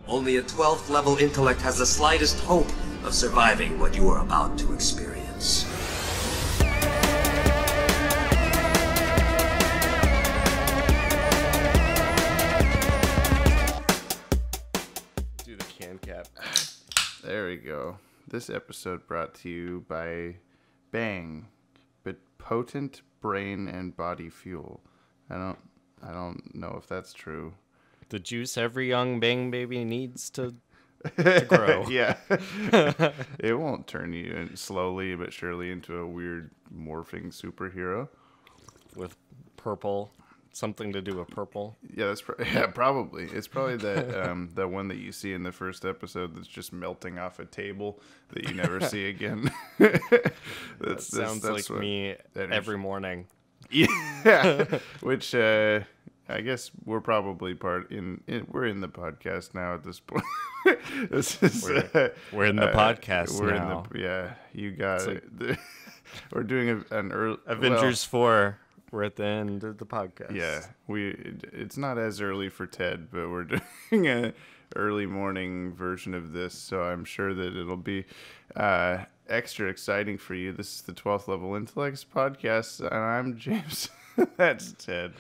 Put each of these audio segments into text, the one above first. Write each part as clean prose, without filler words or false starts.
Only a 12th level intellect has the slightest hope of surviving what you are about to experience. Do the can cap. There we go. This episode brought to you by Bang, but potent brain and body fuel. I don't know if that's true. The juice every young Bang baby needs to grow. Yeah. It won't turn you slowly but surely into a weird morphing superhero. With purple. Something to do with purple. Yeah, probably. It's probably that the one that you see in the first episode that's just melting off a table that you never see again. That sounds like me every morning. Yeah, which I guess we're probably we're in the podcast now at this point. We're in the podcast we're now. You got it. We're doing an early Avengers 4. We're at the end of the podcast. Yeah, it's not as early for Ted, but we're doing an early morning version of this, so I'm sure that it'll be extra exciting for you. This is the 12th Level Intellects podcast, and I'm James. That's Ted.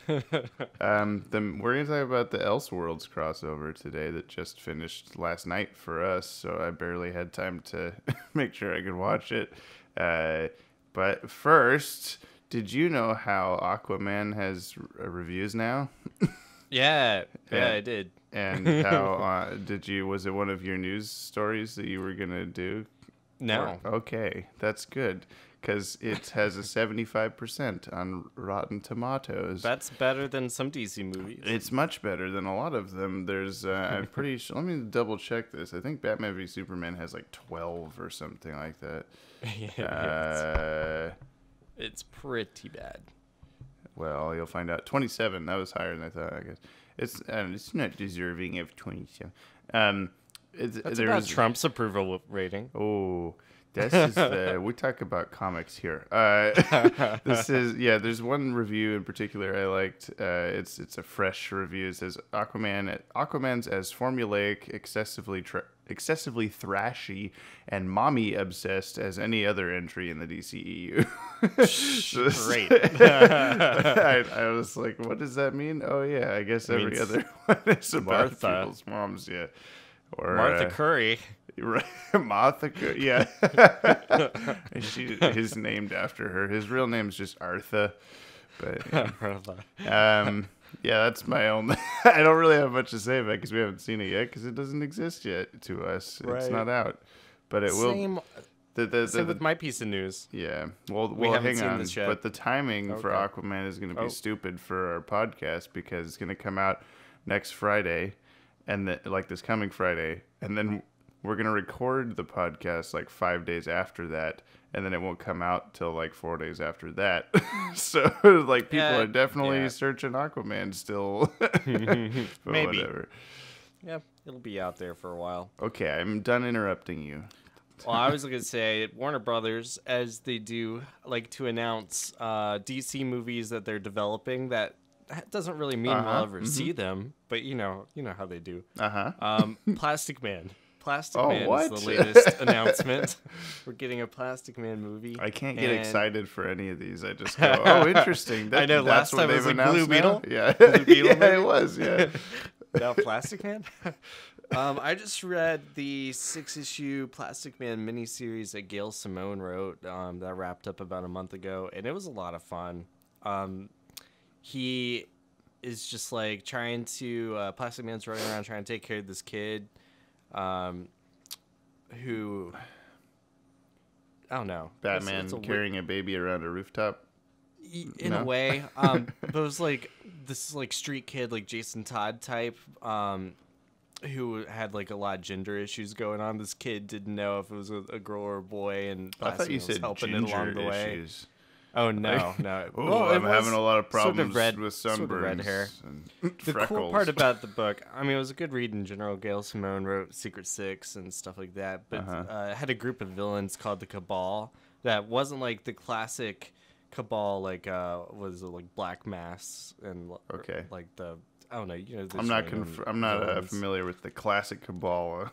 Then we're going to talk about the Elseworlds crossover today that just finished last night for us, so I barely had time to make sure I could watch it. But first, did you know how Aquaman has reviews now? Yeah, I did. And how was it one of your news stories that you were going to do? No. Okay, that's good. Because it has a 75% on Rotten Tomatoes. That's better than some DC movies. It's much better than a lot of them. There's, I'm pretty sure, let me double check this. I think Batman v Superman has like 12 or something like that. It's pretty bad. Well, you'll find out. 27. That was higher than I thought. I guess it's not deserving of 27. That's about Trump's approval rating. Oh, this is we talk about comics here. There's one review in particular I liked. It's a fresh review. It says Aquaman's as formulaic, excessively thrashy, and mommy obsessed as any other entry in the DCEU. Great. I was like, what does that mean? Oh yeah, I guess every other one is about people's moms. Yeah. Or Martha Curry. Martha Curry, yeah. He's named after her. His real name's just Artha. But yeah, that's my own. I don't really have much to say about it because we haven't seen it yet because it doesn't exist yet to us. Right. It's not out, but it will. Same with my piece of news. Yeah, well, hang on. But the timing for Aquaman is going to be stupid for our podcast because it's going to come out next Friday. And this coming Friday, and then we're gonna record the podcast like 5 days after that, and then it won't come out till like 4 days after that. So like people are definitely searching Aquaman still. But maybe. Whatever. Yeah, it'll be out there for a while. Okay, I'm done interrupting you. Well, I was gonna say Warner Brothers, as they do, like to announce DC movies that they're developing that. That doesn't really mean we'll ever see them, but you know how they do. Plastic Man. Plastic Man is the latest announcement. We're getting a Plastic Man movie. I can't get excited for any of these. I just go, oh, interesting. I know. Last time it was like Blue Beetle. Yeah, Blue Beetle it was. Yeah. Now Plastic Man. I just read the 6-issue Plastic Man miniseries that Gail Simone wrote. That wrapped up about a month ago, and it was a lot of fun. He is just like trying to Plastic Man's running around trying to take care of this kid who I don't know. Batman carrying a baby around a rooftop. In a way. But it was like this like street kid, like Jason Todd type, who had like a lot of gender issues going on. This kid didn't know if it was a girl or a boy, and I thought you said helping ginger it along the way. issues. Oh no, no! Well, I'm having a lot of problems with sunburns sort of red hair. And the freckles. cool part about the book, I mean, it was a good read in general. Gail Simone wrote Secret Six and stuff like that, but it had a group of villains called the Cabal that wasn't like the classic Cabal, like was it like Black Mass and like the I don't know. You know, I'm not familiar with the classic Kabbalah.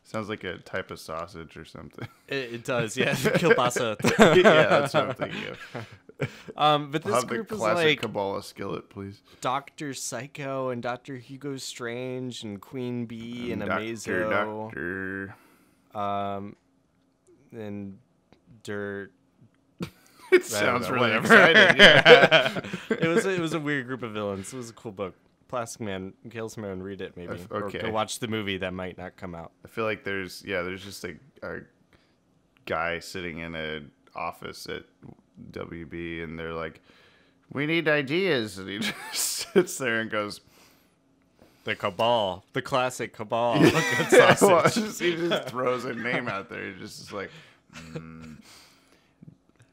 Sounds like a type of sausage or something. It does, yeah. Kielbasa. Yeah, that's what I'm thinking of. But this group is like Kabbalah skillet, please. Dr. Psycho and Dr. Hugo Strange and Queen Bee and Amazo. Doctor. And Dirt. It sounds really exciting. Yeah. It was a weird group of villains. It was a cool book. Plastic Man, Gail Simone, read it maybe. Okay. Or go watch the movie that might not come out. I feel like there's just a guy sitting in an office at WB, and they're like, "We need ideas," and he just sits there and goes, "The Cabal, the classic Cabal." Yeah, well, he just throws a name out there. He just is like,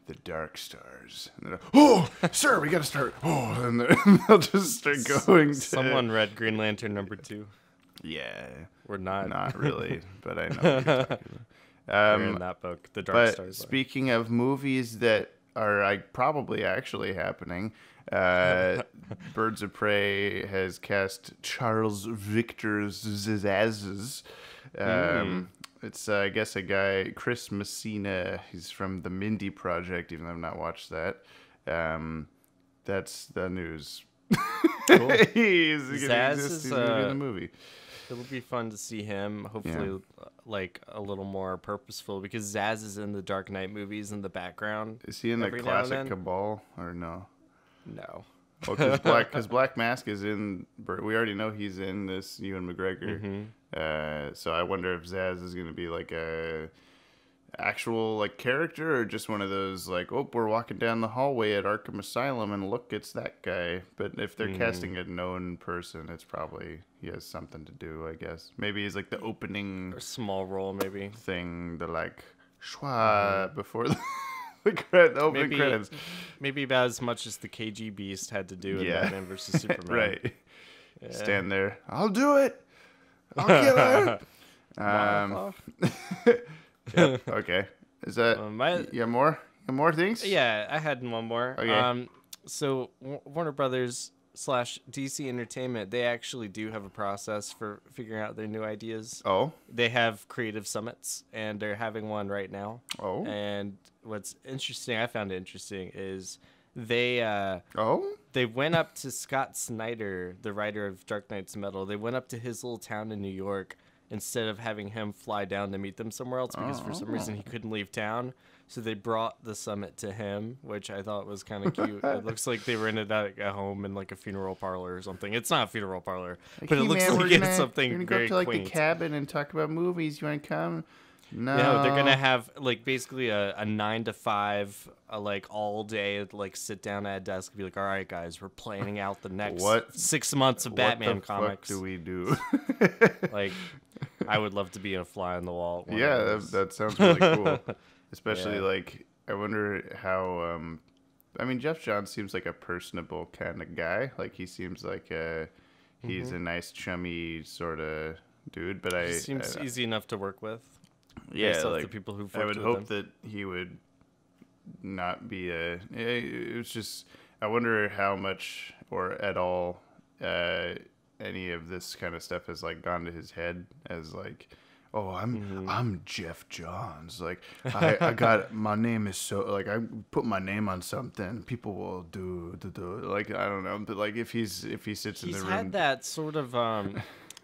the Dark Stars. And they're like, "Oh, sir, we got to start." Oh, and they'll just start going. Someone read Green Lantern #2. Yeah, we're not. Not really, but I know what you're talking about. In that book, The Dark Stars. Speaking of movies that are probably actually happening, Birds of Prey has cast Charles Victor Zsasz. It's, I guess, a guy, Chris Messina. He's from the Mindy Project, even though I've not watched that. That's the news. Cool. He's going to exist in the movie. It'll be fun to see him, hopefully, like, a little more purposeful, because Zsasz is in the Dark Knight movies in the background. Is he in the classic Cabal, or no? No. Well, because Black Mask is in. We already know he's in this Ewan McGregor. So I wonder if Zsasz is going to be like a actual like character, or just one of those like, oh, we're walking down the hallway at Arkham Asylum and look, it's that guy. But if they're casting a known person, it's probably he has something to do. I guess maybe he's like the opening, or small role maybe thing, the like schwa before the opening credits. Maybe about as much as the KG Beast had to do in Batman vs Superman. Right. Yeah. Stand there. I'll do it. I'll kill her. Yep. Okay. Is that you have more? You have more things? Yeah, I had one more. Okay. So Warner Brothers / DC Entertainment, they actually do have a process for figuring out their new ideas. Oh. They have creative summits, and they're having one right now. Oh. And what's interesting, I found it interesting, is they went up to Scott Snyder, the writer of Dark Knight's Metal. They went up to his little town in New York instead of having him fly down to meet them somewhere else, because for some reason he couldn't leave town. So they brought the summit to him, which I thought was kind of cute. It looks like they rented out a home in like a funeral parlor or something. It's not a funeral parlor, but it looks like it's something very quaint. We're going to go to like the cabin and talk about movies. You want to come? No, they're gonna have like basically a 9 to 5, like all day, like sit down at a desk and be like, all right, guys, we're planning out the next 6 months of Batman comics. What do we do? Like, I would love to be a fly on the wall. Yeah, that sounds really cool. Especially like, I wonder how. I mean, Jeff Johns seems like a personable kind of guy. Like he seems like he's a nice, chummy sort of dude. But he seems easy enough to work with. Yeah, like the people who've I would with hope them. that he would not be a. It was just, I wonder how much or at all any of this kind of stuff has like gone to his head as like, oh, I'm Jeff Johns. Like I got my name is so like I put my name on something, people will do like I don't know, but like if he sits in the room, he's had that sort of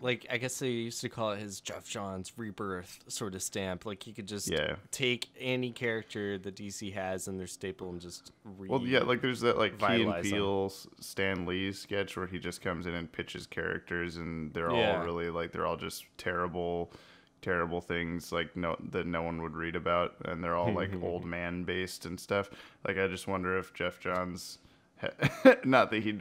like, I guess they used to call it his Jeff Johns rebirth sort of stamp. Like, he could just take any character that DC has in their staple and just like there's that like Key and Peele Stan Lee sketch where he just comes in and pitches characters, and they're all really like they're all just terrible things like that no one would read about, and they're all like old man based and stuff. Like, I just wonder if Jeff Johns. Not that he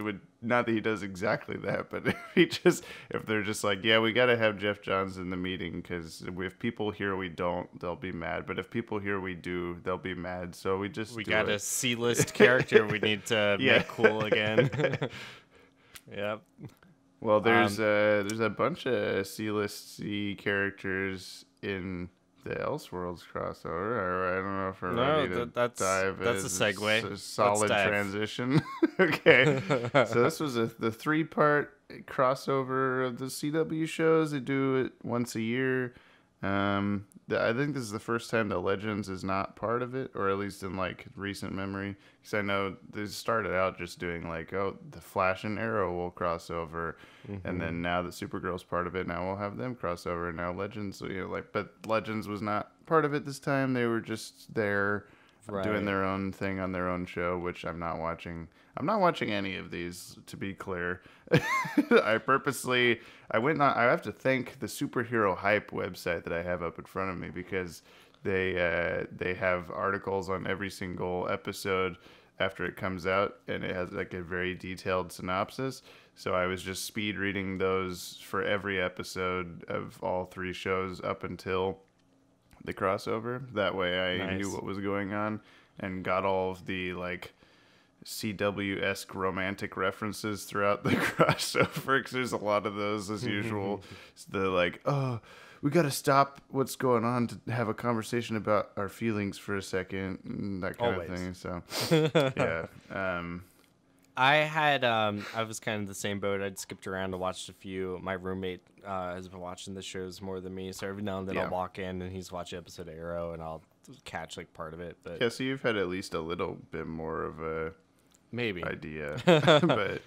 does exactly that, but if they're just like, yeah, we got to have Jeff Johns in the meeting because if people hear we don't, they'll be mad. But if people hear we do, they'll be mad. So we got a C-list character we need to make cool again. Yep. Well, there's a bunch of C-list characters in the Elseworlds crossover. I don't know if we're ready to dive. That's a segue. A solid transition. Okay. So this was the 3-part crossover of the CW shows. They do it once a year. I think this is the first time that Legends is not part of it, or at least in like recent memory. Because I know they started out just doing like, oh, the Flash and Arrow will cross over, and then now that Supergirl's part of it, now we'll have them cross over. And now Legends, but Legends was not part of it this time. They were just there doing their own thing on their own show, which I'm not watching. I'm not watching any of these, to be clear. I have to thank the Superhero Hype website that I have up in front of me, because they have articles on every single episode after it comes out, and it has like a very detailed synopsis. So I was just speed reading those for every episode of all 3 shows up until the crossover. That way I knew what was going on and got all of the like CW-esque romantic references throughout the crossover, because there's a lot of those as usual. The like, oh, we got to stop what's going on to have a conversation about our feelings for a second, and that kind of thing. So yeah. I was kind of the same boat. I'd skipped around to watch a few. My roommate has been watching the shows more than me, so every now and then I'll walk in and he's watching episode of Arrow, and I'll catch like part of it. But yeah, so you've had at least a little bit more of a idea, but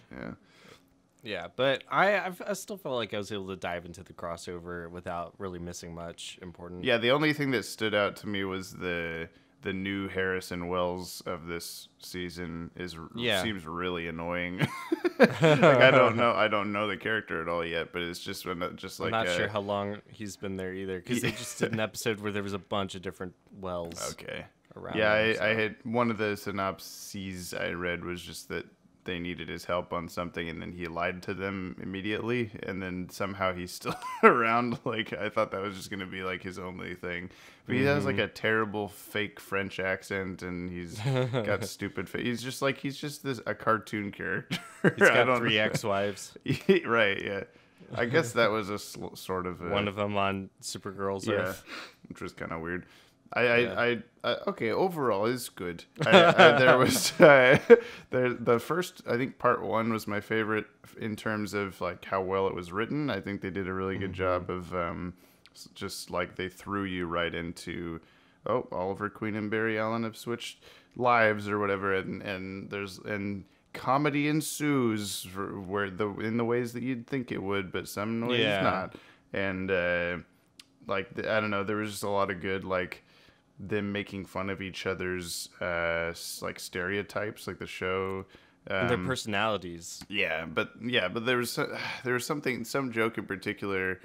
yeah. But I still felt like I was able to dive into the crossover without really missing much important. Yeah, the only thing that stood out to me was the new Harrison Wells of this season seems really annoying. Like I don't know the character at all yet, but it's just like I'm not sure how long he's been there either, because they just did an episode where there was a bunch of different Wells. Okay. Around yeah, him, I had one of the synopses I read was just that they needed his help on something, and then he lied to them immediately, and then somehow he's still around. Like I thought that was just gonna be like his only thing, but he has like a terrible fake French accent, and he's got stupid face. He's just a cartoon character. He's got 3 ex-wives. Right? Yeah. I guess that was a sort of one of them on Supergirl's Earth, which was kind of weird. Okay, overall is good. There was the first, I think part 1 was my favorite in terms of like how well it was written. I think they did a really good job of just like they threw you right into, oh, Oliver Queen and Barry Allen have switched lives or whatever, and comedy ensues in the ways that you'd think it would, but some ways not. And like I don't know, there was just a lot of good like them making fun of each other's like stereotypes, like the show, their personalities. But there was some joke in particular.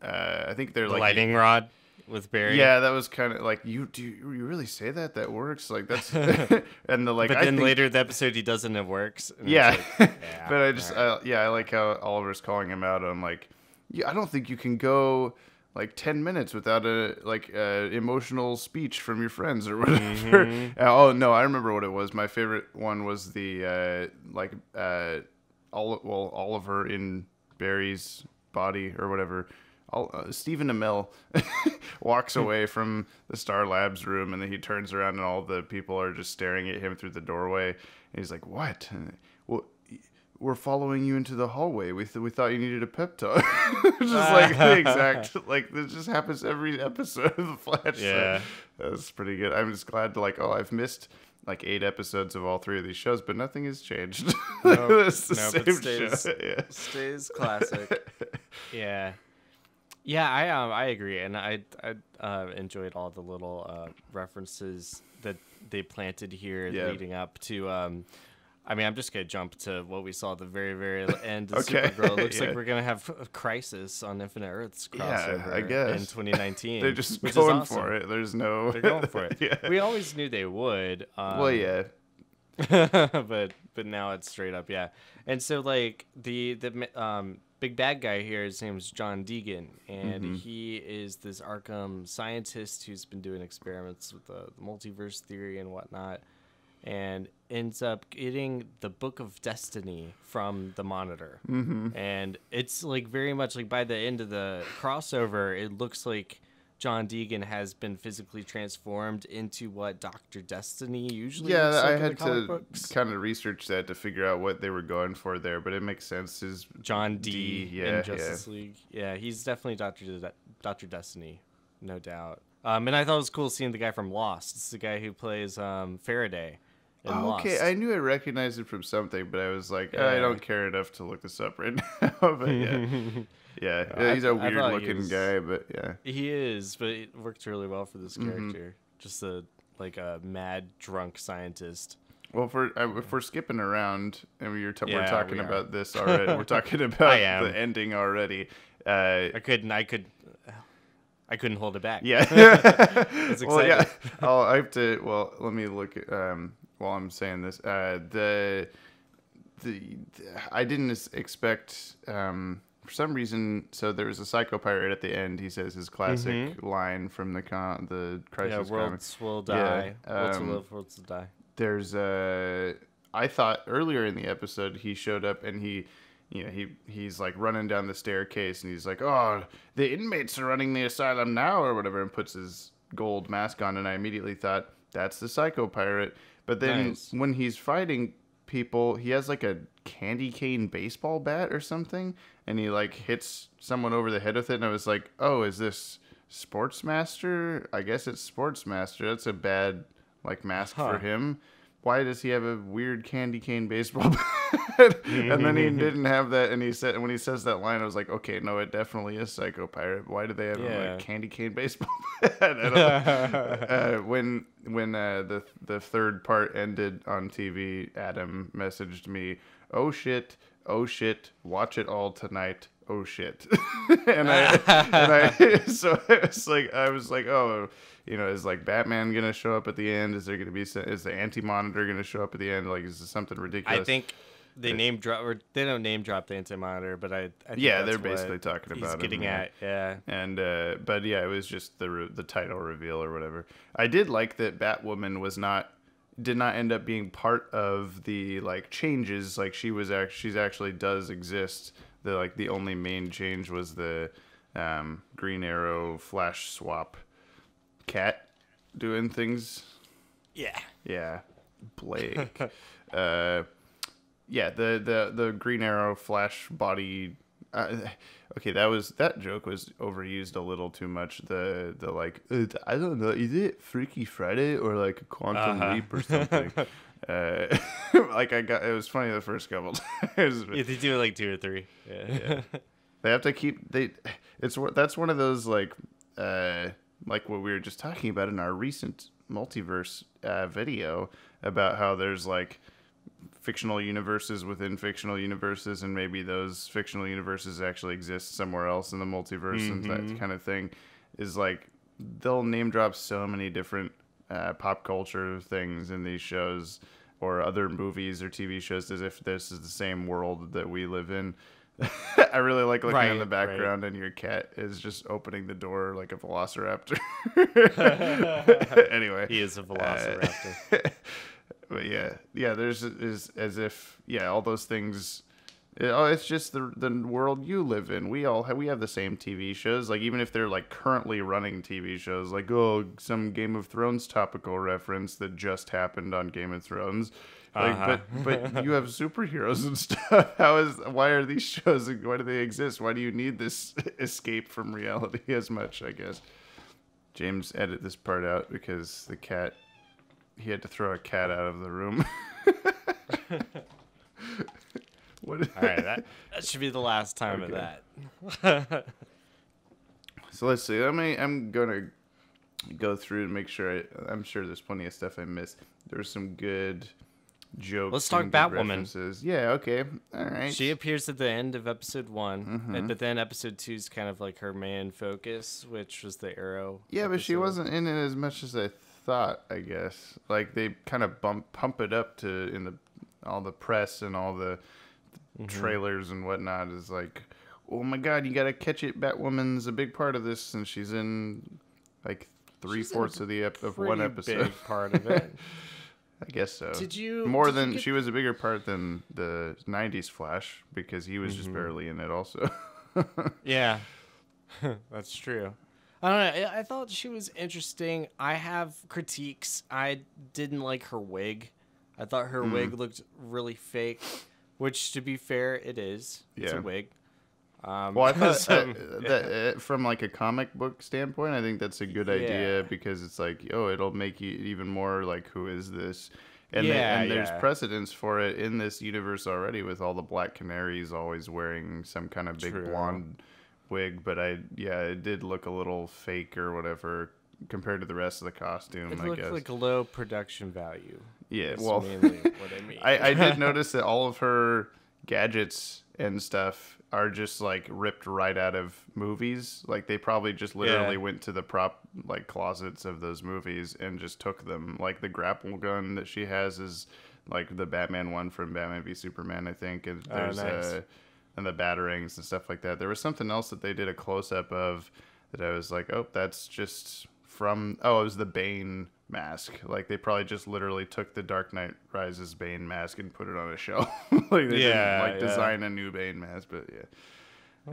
I think they're the like lightning rod with Barry. Yeah, that was kind of like, you really say that? That works? Like that's and the like. But then later the episode he does and it works. And yeah, but I just I like how Oliver's calling him out on like, I don't think you can go like 10 minutes without a emotional speech from your friends or whatever. Oh no, I remember what it was. My favorite one was the Oliver in Barry's body or whatever. Stephen Amell walks away from the Star Labs room, and then he turns around and all the people are just staring at him through the doorway. And he's like, "What? Well, we're following you into the hallway. We thought you needed a pep talk." Just like the exact, like this just happens every episode of The Flash. Yeah, so that's pretty good. I'm just glad to I've missed like 8 episodes of all 3 of these shows, but nothing has changed. It's the same show. Yeah. Stays classic. Yeah, I agree, and I enjoyed all the little references that they planted here leading up to. I mean, I'm just gonna jump to what we saw at the very, very end of Supergirl. It looks like we're gonna have a Crisis on Infinite Earths crossover I guess. in 2019. They're just which going is awesome. for it. There's no. They're going for it. Yeah. We always knew they would. Well, yeah. but now it's straight up, yeah. And so like the big bad guy here, his name's John Deegan, and he is this Arkham scientist who's been doing experiments with the multiverse theory and whatnot, and ends up getting the Book of Destiny from the Monitor. And it's like very much like by the end of the crossover, it looks like John Deegan has been physically transformed into what Dr. Destiny usually yeah, looks like I in the had comic to books. kind of research that to figure out what they were going for there, but it makes sense. Is John D. in Justice League. Yeah, he's definitely Dr. Destiny, no doubt. And I thought it was cool seeing the guy from Lost. It's the guy who plays Faraday in Lost. Okay, I knew I recognized it from something, but I was like, I don't care enough to look this up right now. But yeah. Yeah, he's a weird-looking guy, but yeah. He is, but it worked really well for this character. Just a mad, drunk scientist. Well, if we're skipping around and we're talking about this already, we're talking about the ending already. I couldn't hold it back. Yeah. It's exciting. Well, yeah. I have to. Well, let me look at while I'm saying this. I didn't expect. For some reason, so there was a psycho pirate at the end. He says his classic line from the Crisis worlds will die. Worlds will live, worlds will die. There's I thought earlier in the episode he showed up and he's like running down the staircase and he's like, oh, the inmates are running the asylum now or whatever, and puts his gold mask on, and I immediately thought that's the psycho pirate. But then when he's fighting people, he has like a candy cane baseball bat or something, and he like hits someone over the head with it, and I was like, oh, is this Sportsmaster? I guess it's Sportsmaster. That's a bad like mask for him. Why does he have a weird candy cane baseball bat? And then he didn't have that, and when he says that line, I was like, okay, no, it definitely is Psycho Pirate. Why do they have a candy cane baseball bat? When the third part ended on TV, Adam messaged me, oh shit, watch it all tonight. Oh shit. So I was like, oh, is like Batman gonna show up at the end? Is the Anti-Monitor gonna show up at the end? Like, is this something ridiculous? I think they name drop, or they don't name drop the Anti-Monitor, but I think they're basically talking about he's getting at. And but yeah, it was just the title reveal or whatever. I did like that Batwoman did not end up being part of the like changes. Like she's actually does exist. The only main change was the Green Arrow Flash swap cat doing things. Yeah, Blake. The Green Arrow Flash body. Okay, that joke was overused a little too much. The like, I don't know, is it Freaky Friday or like a Quantum Leap or something? It was funny the first couple times. They do it like 2 or 3. Yeah. They have to keep that's one of those like what we were just talking about in our recent multiverse video about how there's like fictional universes within fictional universes, and maybe those fictional universes actually exist somewhere else in the multiverse, and that kind of thing is like they'll name drop so many different pop culture things in these shows or other movies or TV shows as if this is the same world that we live in. I really like looking in the background and your cat is just opening the door like a velociraptor. Anyway. He is a velociraptor. But yeah, there's as if all those things. It's just the world you live in. We have the same TV shows. Like even if they're like currently running TV shows, like some Game of Thrones topical reference that just happened on Game of Thrones. Like, but you have superheroes and stuff. Why are these shows? Why do they exist? Why do you need this escape from reality as much? I guess. James, edit this part out because he had to throw a cat out of the room. All right, that should be the last time of that. So let's see. I'm gonna go through and make sure. I'm sure there's plenty of stuff I missed. There's some good jokes. Let's talk Batwoman. References. Yeah. Okay. All right. She appears at the end of episode 1, but then episode 2 is kind of like her main focus, which was the Arrow. Yeah, but she wasn't in it as much as I thought. I guess like they kind of pump it up to all the press and all the trailers and whatnot is like, oh my god, you gotta catch it. Batwoman's a big part of this, and she's in like 3/4 of one episode. Big part of it. I guess so. She was a bigger part than the 90s Flash because he was just barely in it also. Yeah, that's true. I don't know. I thought she was interesting. I have critiques. I didn't like her wig. I thought her wig looked really fake, which, to be fair, it is. It's a wig. Well, I thought that from like a comic book standpoint, I think that's a good idea because it's like, it'll make you even more like, who is this? And, there's precedence for it in this universe already with all the Black Canaries always wearing some kind of big blonde wig. But it did look a little fake or whatever compared to the rest of the costume. It looked like low production value. Yeah, well, mainly what I mean. I did notice that all of her gadgets and stuff are just like ripped right out of movies. Like they probably just literally went to the prop like closets of those movies and just took them. Like the grapple gun that she has is like the Batman one from Batman v Superman, I think. And there's and the batarangs and stuff like that. There was something else that they did a close up of that I was like, that's just from it was the Bane mask. Like they probably just literally took the Dark Knight Rises Bane mask and put it on a shelf. Like they didn't design a new Bane mask, but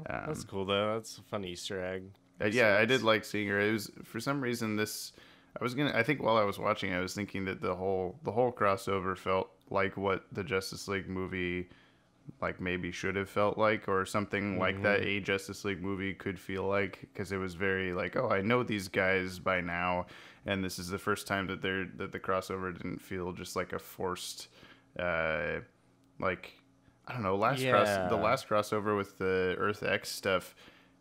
that's cool though. That's a fun Easter egg. I did like seeing her. It was for some reason I think while I was watching, I was thinking that the whole crossover felt like what the Justice League movie like maybe should have felt like, or something like that a Justice League movie could feel like, because it was very like, I know these guys by now, and this is the first time that the crossover didn't feel just like a forced like, I don't know, the last crossover with the Earth X stuff,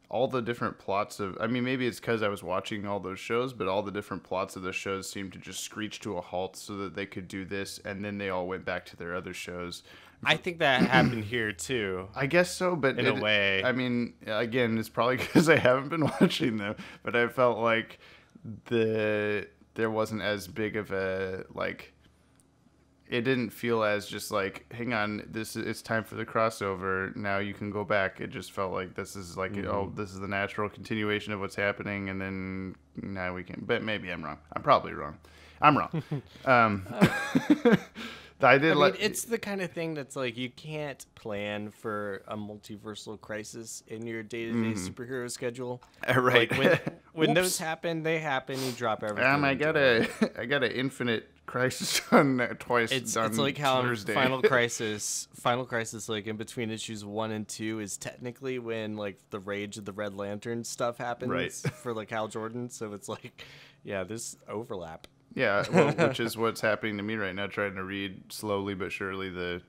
all the different plots of, I mean, maybe it's because I was watching all those shows, but all the different plots of the shows seemed to just screech to a halt so that they could do this, and then they all went back to their other shows. I think that happened here too. I guess so, but in a way. I mean, again, it's probably because I haven't been watching them, but I felt like there wasn't as big of a like. It didn't feel as just like, hang on, it's time for the crossover. Now you can go back. It just felt like this is like, this is the natural continuation of what's happening, and then now we can. But maybe I'm wrong. I'm probably wrong. I'm wrong. I mean, it's the kind of thing that's like, you can't plan for a multiversal crisis in your day-to-day superhero schedule. Right. Like when those happen, they happen. You drop everything. I got an infinite crisis on twice. It's on like how Thursday. Final Crisis, like in between issues 1 and 2 is technically when like the Rage of the Red Lantern stuff happens for like Hal Jordan. So it's like, this overlap. Yeah, well, which is what's happening to me right now, trying to read slowly but surely the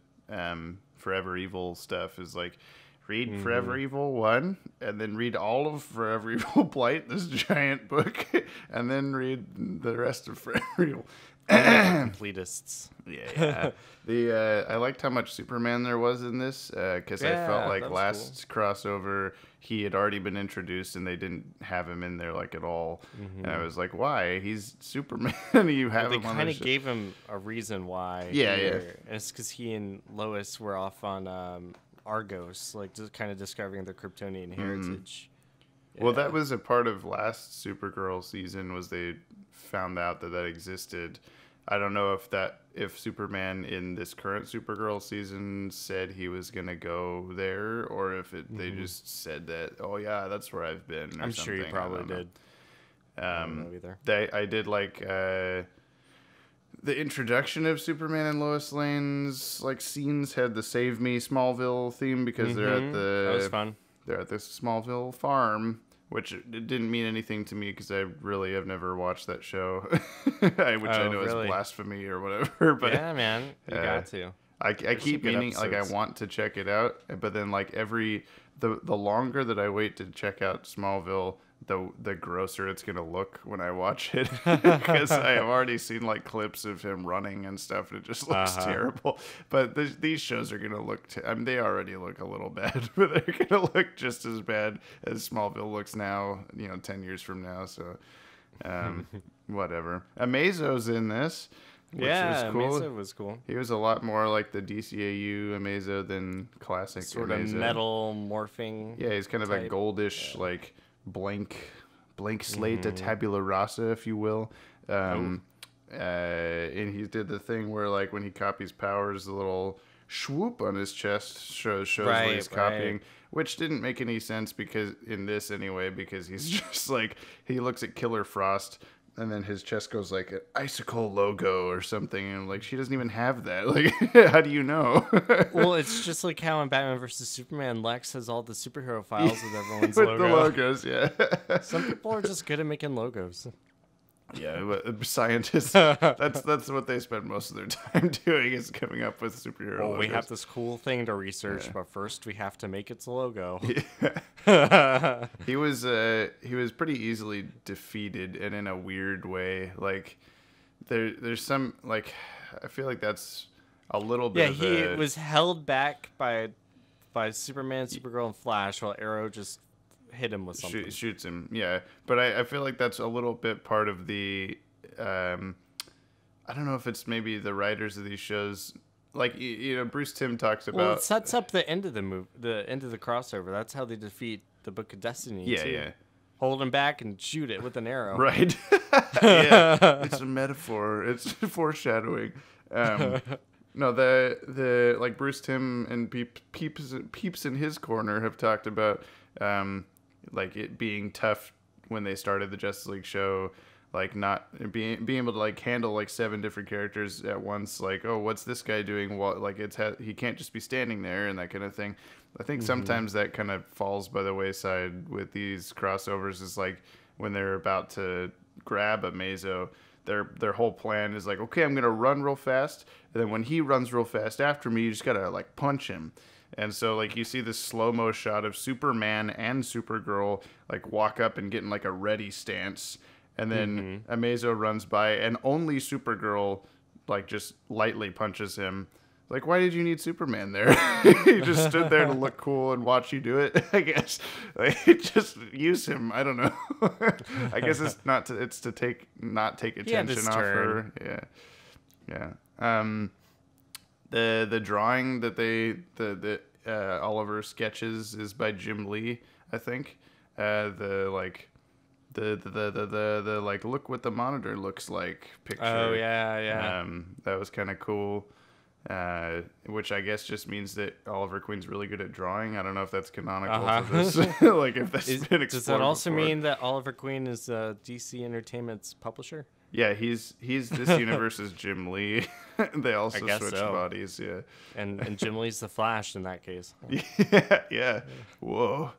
Forever Evil stuff. Is like, read Forever Evil 1, and then read all of Forever Evil Blight, this giant book, and then read the rest of Forever Evil. Completists. Yeah. I liked how much Superman there was in this, because I felt like last crossover he had already been introduced and they didn't have him in there like at all. And I was like, why? He's Superman. You have him on. They kind of gave him a reason why. Yeah. And it's because he and Lois were off on Argos, like just kind of discovering the Kryptonian heritage. Yeah. Well, that was a part of last Supergirl season, was they found out that existed. I don't know if Superman in this current Supergirl season said he was gonna go there, or if they just said that, that's where I've been. I'm sure he probably did. I don't know either. I did like the introduction of Superman and Lois Lane's like scenes had the Save Me Smallville theme, because they're at that was fun. They're at this Smallville farm, which it didn't mean anything to me because I really have never watched that show, which I know is blasphemy or whatever. But yeah, man, you got to. I keep meaning like I want to check it out, but then like the longer that I wait to check out Smallville, the grosser it's gonna look when I watch it, because I have already seen like clips of him running and stuff, and it just looks terrible. But these shows are gonna look. They already look a little bad, but they're gonna look just as bad as Smallville looks now. 10 years from now. So, whatever. Amazo's in this. Which was cool. Amazo was cool. He was a lot more like the DCAU Amazo than classic sort Amazo. Of metal morphing. Yeah, he's kind of a goldish, like blank slate, a tabula rasa, if you will. And he did the thing where, like, when he copies powers, the little swoop on his chest shows what he's copying, which didn't make any sense because in this anyway, because he's just like, he looks at Killer Frost and then his chest goes like an icicle logo or something, and like, she doesn't even have that. Like, how do you know? Well, it's just like how in Batman vs Superman, Lex has all the superhero files with everyone's with logo. the logos, yeah. Some people are just good at making logos. Yeah, but scientists, that's what they spend most of their time doing, is coming up with superhero logos. We have this cool thing to research, but first we have to make its logo. Yeah. He was pretty easily defeated, and in a weird way. Like, there's some, like, I feel like that's a little bit he was held back by Superman, Supergirl, and Flash, while Arrow just hit him with something. Shoots him, yeah. But I feel like that's a little bit part of the I don't know if it's maybe the writers of these shows, like, you know, Bruce Timm talks about. Well, it sets up the end of the end of the crossover. That's how they defeat the Book of Destiny. Yeah, too. yeah. Hold him back and shoot it with an arrow. Right. Yeah, it's a metaphor. It's foreshadowing. No, the like Bruce Timm and peeps in his corner have talked about like it being tough when they started the Justice League show, like not being able to like handle like 7 different characters at once. Like, oh, what's this guy doing? What, like, he can't just be standing there and that kind of thing. I think sometimes that kind of falls by the wayside with these crossovers. Is like when they're about to grab a Mazo, their whole plan is like, okay, I'm gonna run real fast, and then when he runs real fast after me, you just gotta like punch him. And so, like, you see this slow-mo shot of Superman and Supergirl, like, walk up and get in, like, a ready stance. And then Amazo runs by, and only Supergirl, like, just lightly punches him. Like, why did you need Superman there? He just stood there to look cool and watch you do it, I guess. Like, just use him. I don't know. I guess it's not to, it's to not take attention off her. Yeah. Yeah. The drawing that the Oliver sketches is by Jim Lee, I think. The like look what the monitor looks like picture. Oh yeah. That was kind of cool. Which I guess just means that Oliver Queen's really good at drawing. I don't know if that's canonical to this. Like, if that's been explored. Does that also before. mean that Oliver Queen is DC Entertainment's publisher? Yeah, he's this universe's Jim Lee. They also switch so. bodies, yeah. And Jim Lee's the Flash in that case. Yeah. Whoa.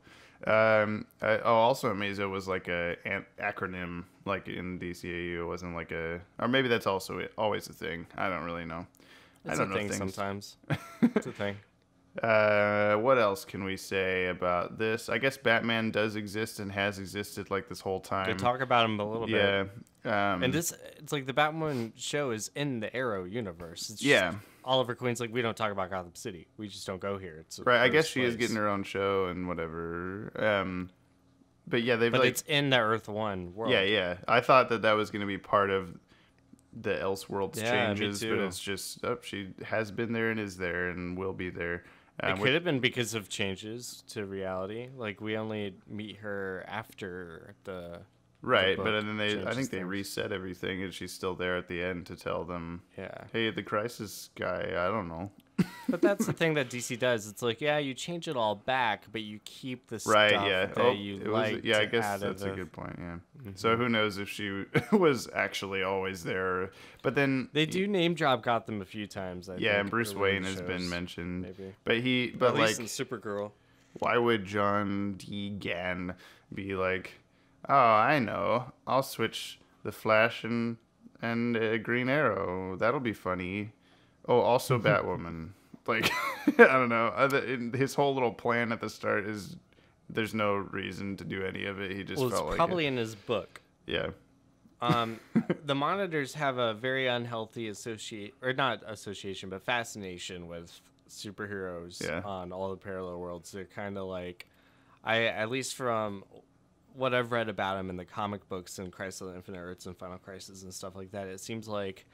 Also Amazo was like an acronym, like in DCAU. It wasn't like or maybe that's also always a thing. I don't really know. It's I don't a thing know things. sometimes. It's a thing. What else can we say about this? I guess Batman does exist and has existed like this whole time. Could talk about him a little bit. Yeah. And it's like the Batwoman show is in the Arrow universe. It's just Oliver Queen's like, we don't talk about Gotham City. We just don't go here. It's right. I guess she is getting her own show and whatever. But yeah, But it's in the Earth One world. Yeah. I thought that was going to be part of the Elseworlds changes, but it's just she has been there and is there and will be there. It could have been because of changes to reality. Like, we only meet her after the right, but then I think they reset everything, and she's still there at the end to tell them, hey, the Crisis guy, I don't know. But that's the thing that DC does. It's like, you change it all back, but you keep the stuff that you like. Yeah, I guess that's a good point. Yeah. So who knows if she was actually always there? But then they do name drop Gotham a few times. I think, and Bruce Wayne has been mentioned. Maybe. But at least like in Supergirl. Why would John D. Gann be like, oh, I know, I'll switch the Flash and Green Arrow. That'll be funny. Oh, also Batwoman. Like, I don't know. His whole little plan at the start is there's no reason to do any of it. He just felt like it's probably in his book. Yeah. The Monitors have a very unhealthy fascination with superheroes on all the parallel worlds. They're kind of like, at least from what I've read about them in the comic books and Crisis on Infinite Earths and Final Crisis and stuff like that, it seems like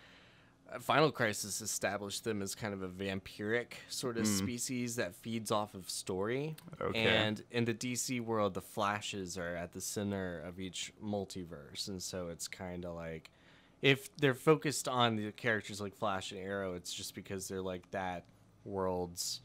Final Crisis established them as kind of a vampiric sort of species that feeds off of story. Okay. And in the DC world, the Flashes are at the center of each multiverse. And so it's kind of like, if they're focused on the characters like Flash and Arrow, it's just because they're like that world's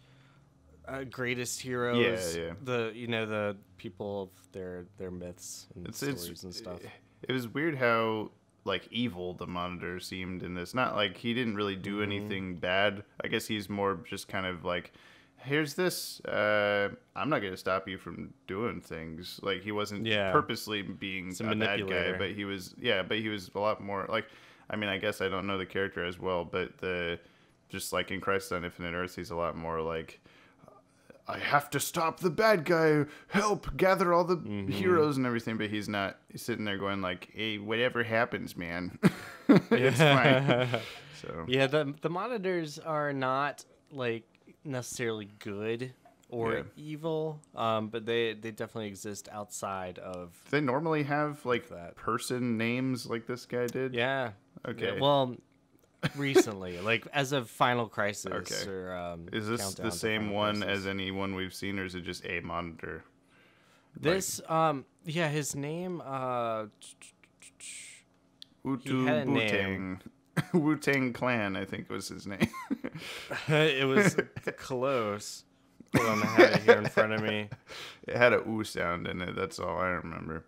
greatest heroes. Yeah. The people of their myths and stories and stuff. It was weird how like evil the Monitor seemed in this. Not like he didn't really do anything bad. I guess he's more just kind of like, here's this. I'm not gonna stop you from doing things. Like he wasn't purposely being a bad guy, but he was. Yeah, but he was a lot more like. I mean, I guess I don't know the character as well, but just like in Crisis on Infinite Earths, he's a lot more like, I have to stop the bad guy, help, gather all the heroes and everything, but he's not sitting there going like, hey, whatever happens, man. It's fine. So yeah, the Monitors are not like necessarily good or evil, but they definitely exist outside of. Do they normally have like person names like this guy did? Yeah. Okay. Yeah, well, recently, like as of Final Crisis. Okay. Or, is this the same one as any one we've seen, or is it just a Monitor? This, his name, Wu-Tang. Wu-Tang Clan, I think was his name. It was close. Hold on, I have it here in front of me. It had a ooh sound in it. That's all I remember.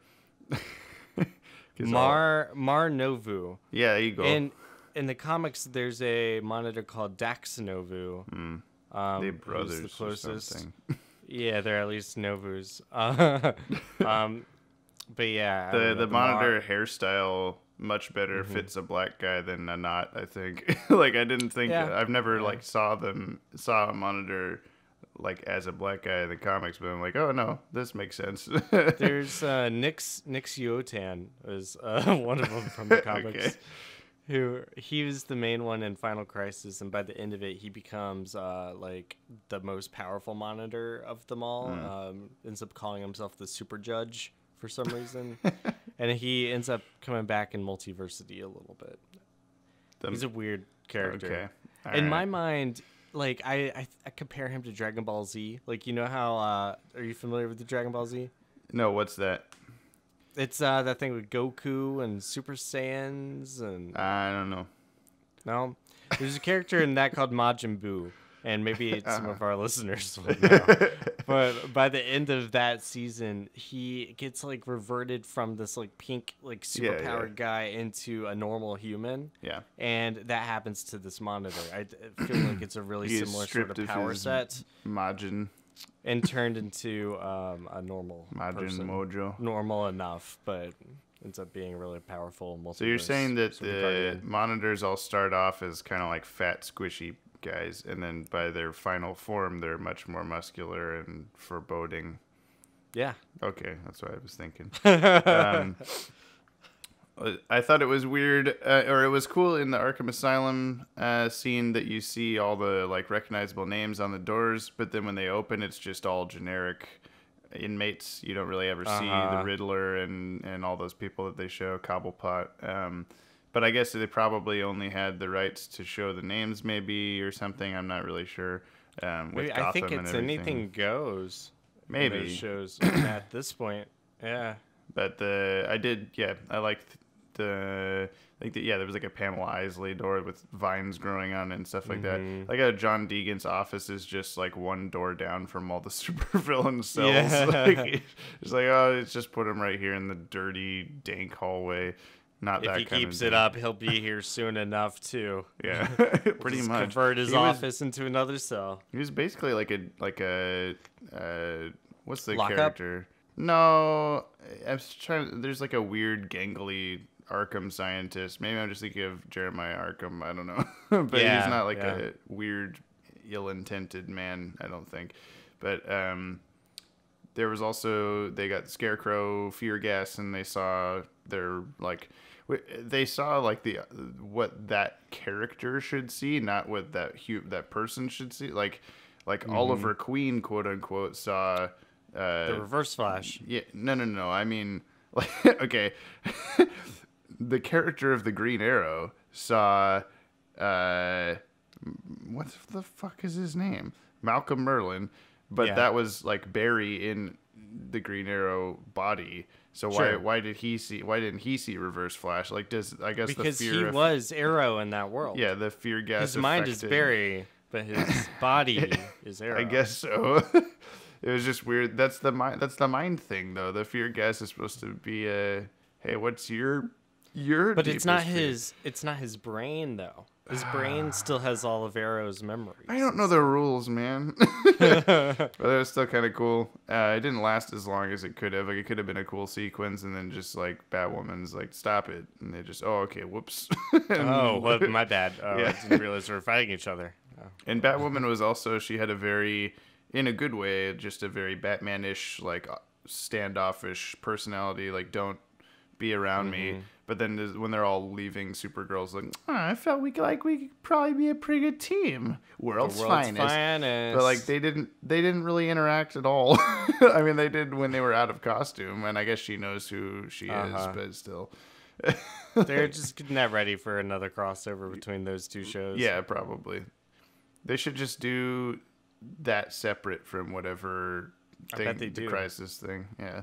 Mar Novu. Yeah, there you go. In the comics, there's a Monitor called Dax Novu. They brothers the closest. Or something. Yeah, they're at least Novus. But yeah, the Monitor hairstyle much better fits a black guy than a not. I think. Like I didn't think I've never like saw a Monitor like as a black guy in the comics, but I'm like, oh no, this makes sense. There's Nix Yotan is one of them from the comics. Okay. He was the main one in Final Crisis, and by the end of it, he becomes like the most powerful Monitor of them all. Ends up calling himself the Super Judge for some reason, and he ends up coming back in Multiversity a little bit. He's a weird character. Okay. In my mind, like I compare him to Dragon Ball Z. Like, you know how are you familiar with the Dragon Ball Z? No, what's that? It's that thing with Goku and Super Saiyans and I don't know. No, there's a character in that called Majin Buu, and maybe some of our listeners will know. But by the end of that season, he gets like reverted from this like pink like superpowered guy into a normal human. Yeah, and that happens to this Monitor. I feel like it's a really similar sort of power set. Majin. And turned into a normal Majin person. Mojo. Normal enough, but ends up being really powerful. So you're saying that the Monitors all start off as kind of like fat, squishy guys, and then by their final form, they're much more muscular and foreboding. Yeah. Okay, that's what I was thinking. I thought it was weird, or it was cool in the Arkham Asylum scene that you see all the like recognizable names on the doors, but then when they open, it's just all generic inmates. You don't really ever see the Riddler and all those people that they show, Cobblepot. But I guess they probably only had the rights to show the names, maybe, or something. I'm not really sure. With Gotham I think it's and anything goes. Maybe shows at this point. Yeah. But I liked there was like a Pamela Isley door with vines growing on it and stuff like that. Like John Deegan's office is just like one door down from all the supervillain cells. Yeah. Like, it's like, oh, it's just put him right here in the dirty, dank hallway. Not if that he kind keeps of it up, he'll be here soon enough too. Yeah, pretty much. Convert his office into another cell. He was basically like a what's the Lockup? character? No, I was trying. There's like a weird, gangly Arkham scientist. Maybe I'm just thinking of Jeremiah Arkham. I don't know, but he's not like a weird, ill-intended man. I don't think. But there was also they got Scarecrow, Fear Gas, and they saw the what that character should see, not what that person should see. Like Oliver Queen, quote unquote, saw. The Reverse Flash. Yeah, no. I mean, like, okay, the character of the Green Arrow saw, what the fuck is his name? Malcolm Merlyn, but that was like Barry in the Green Arrow body. So why didn't he see Reverse Flash? Like, because he was Arrow in that world. Yeah, the fear gas. His mind is Barry. but his body is Arrow. I guess so. It was just weird. That's the mind thing, though. The fear gas is supposed to be a, hey, what's your But it's not fear? it's not his brain though. His brain still has all of Arrow's memories. I don't know the rules, man. But it was still kind of cool. It didn't last as long as it could have. Like, it could have been a cool sequence, and then just like Batwoman's like, stop it, and they just, oh, okay, whoops. Oh, well, my bad. Oh, yeah. I didn't realize we were fighting each other. Oh. And Batwoman was also, she had a very, in a good way, just a very Batman-ish, like standoffish personality. Like, don't be around me. But then when they're all leaving, Supergirl's like, I felt we could probably be a pretty good team. World's finest. But like they didn't really interact at all. I mean, they did when they were out of costume, and I guess she knows who she is, but still. They're just not ready for another crossover between those two shows. Yeah, probably. They should just do that separate from whatever thing, the Crisis thing. Yeah.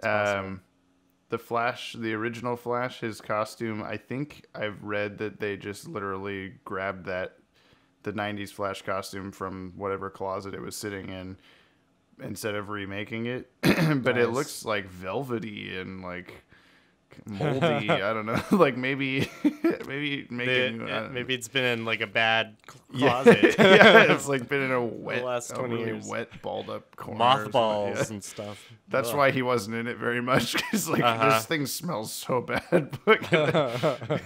Awesome. The Flash, the original Flash, his costume, I think I've read that they just literally grabbed the 90s Flash costume from whatever closet it was sitting in instead of remaking it. But It looks like velvety and like moldy. I don't know. Like maybe it's been in like a bad closet. Yeah, it's like been in a wet, the last 20 really years. Wet, balled up corner. Mothballs and stuff. That's why he wasn't in it very much, because like this thing smells so bad.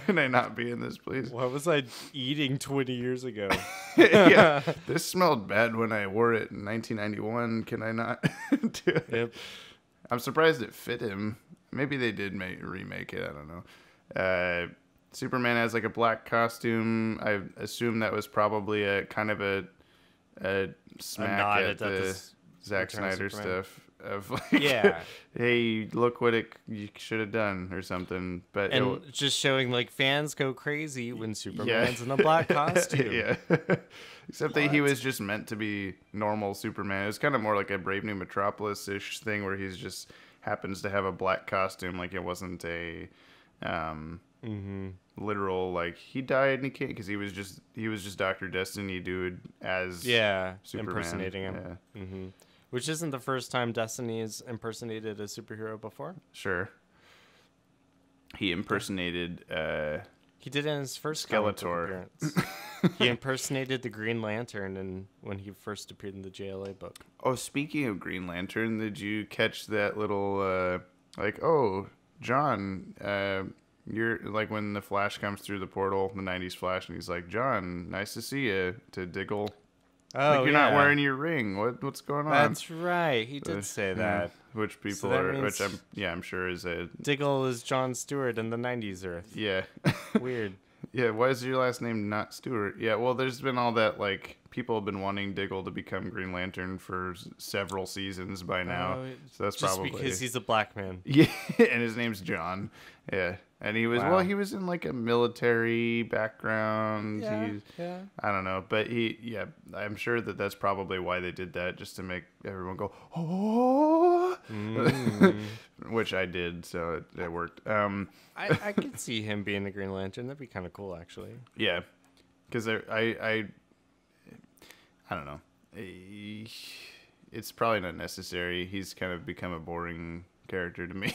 Can I not be in this, please? What was I eating 20 years ago? Yeah, this smelled bad when I wore it in 1991. Can I not do it? Yep. I'm surprised it fit him. Maybe they did remake it. I don't know. Superman has like a black costume. I assume that was probably a kind of a smack at the Zack Snyder stuff of like, yeah, hey, look what you should have done or something. But just showing like fans go crazy when Superman's in a black costume. Yeah. Except that he was just meant to be normal Superman. It was kind of more like a Brave New Metropolis-ish thing where he's just happens to have a black costume. Like, it wasn't a literal, like, he died and he can't, because he was just Dr. Destiny dude as Superman. Impersonating him. Yeah. Which isn't the first time Destiny has impersonated a superhero before. Sure. He impersonated he did it in his first Skeletor appearance. He impersonated the Green Lantern when he first appeared in the JLA book. Oh, speaking of Green Lantern, did you catch that little like, oh, John, you're like when the Flash comes through the portal, the 90s Flash, and he's like, John, nice to see you, to Diggle. Oh, like, you're not wearing your ring. What's going on? That's right. He did say that. Which people I'm sure is a Diggle is John Stewart in the 90s Earth. Yeah. Weird. Yeah, why is your last name not Stewart? Yeah, well, there's been all that, like, people have been wanting Diggle to become Green Lantern for several seasons by now. So that's just probably because he's a black man. Yeah, and his name's John. Yeah. And he was he was in like a military background. Yeah. I don't know, but I'm sure that's probably why they did that, just to make everyone go, oh, which I did, so it worked. I could see him being the Green Lantern. That'd be kind of cool, actually. Yeah, because I don't know. It's probably not necessary. He's kind of become a boring character to me,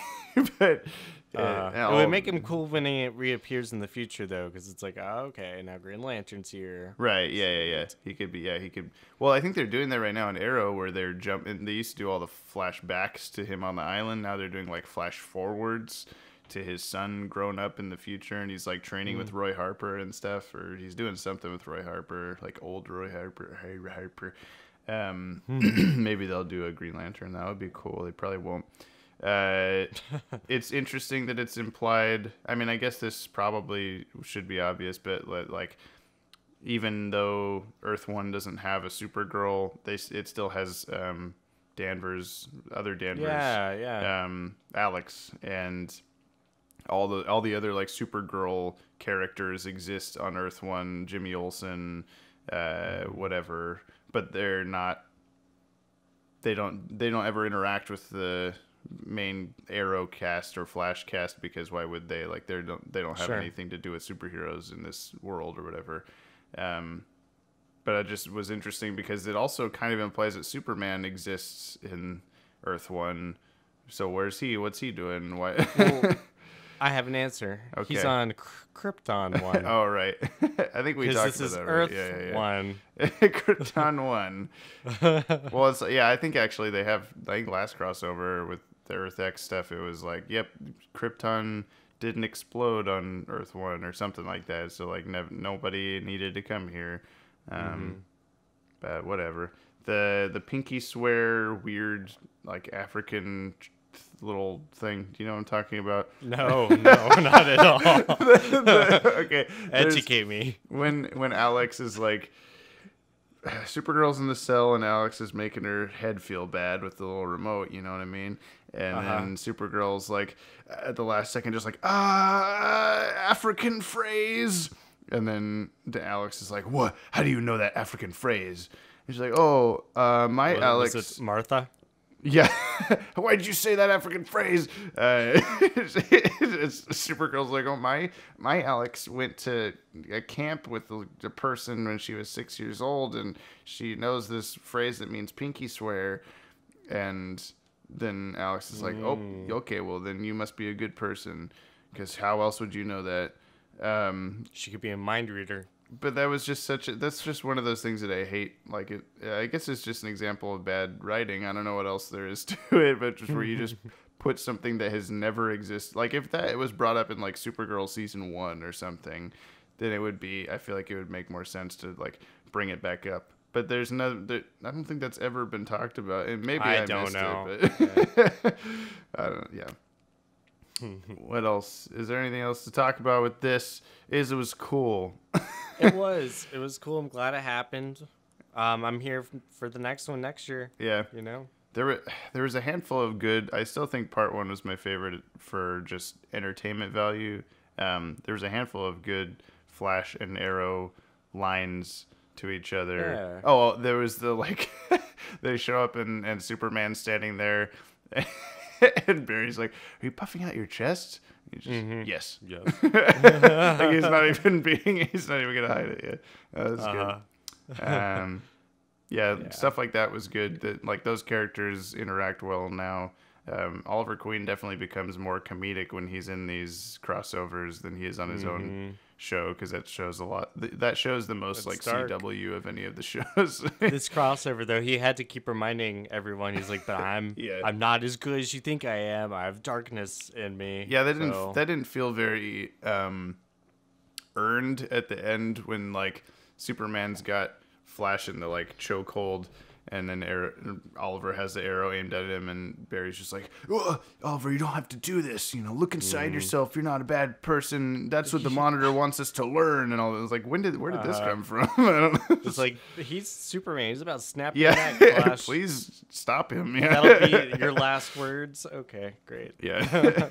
but it would make him cool when he reappears in the future, though, because it's like, oh, okay, now Green Lantern's here. Right? Yeah. He could be. Yeah, he could. Well, I think they're doing that right now in Arrow, where they're jumping. They used to do all the flashbacks to him on the island. Now they're doing like flash forwards to his son grown up in the future, and he's like training with Roy Harper and stuff, or he's doing something with Roy Harper, like old Roy Harper. Hey, Harper. Maybe they'll do a Green Lantern. That would be cool. They probably won't. It's interesting that it's implied. I mean, I guess this probably should be obvious, but like, even though Earth 1 doesn't have a Supergirl, it still has Danvers, Alex, and all the other like Supergirl characters exist on Earth 1. Jimmy Olsen, whatever, but they're not. They don't ever interact with the main Arrow cast or Flash cast, because why would they? Like, they don't have anything to do with superheroes in this world or whatever. but it just was interesting because it also kind of implies that Superman exists in Earth 1. So where's he? What's he doing? Why? Well, I have an answer. Okay. He's on Krypton 1. Oh, right. I think we talked about that. This is right? Earth 1. Krypton 1. Well, it's, I think actually they have, like, last crossover with the Earth X stuff, it was like, yep, Krypton didn't explode on Earth 1 or something like that. So, like, nobody needed to come here. But whatever. The pinky swear, weird, like, African little thing. Do you know what I'm talking about? No, not at all. Okay. Educate me. When Alex is like, Supergirl's in the cell and Alex is making her head feel bad with the little remote, you know what I mean? And then Supergirl's like, at the last second, just like, African phrase. And then Alex is like, what? How do you know that African phrase? And she's like, Alex. Was it Martha? Yeah. Why did you say that African phrase? Supergirl's like, oh, my Alex went to a camp with the person when she was 6 years old, and she knows this phrase that means pinky swear. And then Alex is like, oh, okay, well, then you must be a good person, because how else would you know that? She could be a mind reader. But that was just that's just one of those things that I hate. Like, I guess it's just an example of bad writing. I don't know what else there is to it, but just where you just put something that has never existed. Like, if it was brought up in, like, Supergirl season 1 or something, then it would be, I feel like it would make more sense to, like, bring it back up. But I don't think that's ever been talked about. And maybe I don't know. It, but I don't. Yeah. What else? Is there anything else to talk about with this? It was cool. It was cool. I'm glad it happened. I'm here for the next one next year. Yeah. You know? There was a handful of good. I still think part 1 was my favorite for just entertainment value. There was a handful of good Flash and Arrow lines to each other. Yeah. Oh, there was the, like, they show up and Superman's standing there. And Barry's like, are you puffing out your chest? He's just, yes. Like, he's not even gonna hide it yet. That was good. Yeah, stuff like that was good. That, like, those characters interact well now. Oliver Queen definitely becomes more comedic when he's in these crossovers than he is on his own show, because that shows a lot. That shows the most, like, dark. CW of any of the shows. This crossover, though, he had to keep reminding everyone. He's like, but I'm not as good as you think I am. I have darkness in me. Yeah, that didn't feel very earned at the end when, like, Superman's got Flash in the, like, chokehold. And then Oliver has the arrow aimed at him, and Barry's just like, Oliver, you don't have to do this. You know, look inside yourself. You're not a bad person. That's what the Monitor wants us to learn. And all that. It was like, where did this come from? I don't know. It's like, he's Superman. He's about snapping your neck, Flash. Please stop him. Yeah. That'll be your last words. Okay, great. Yeah.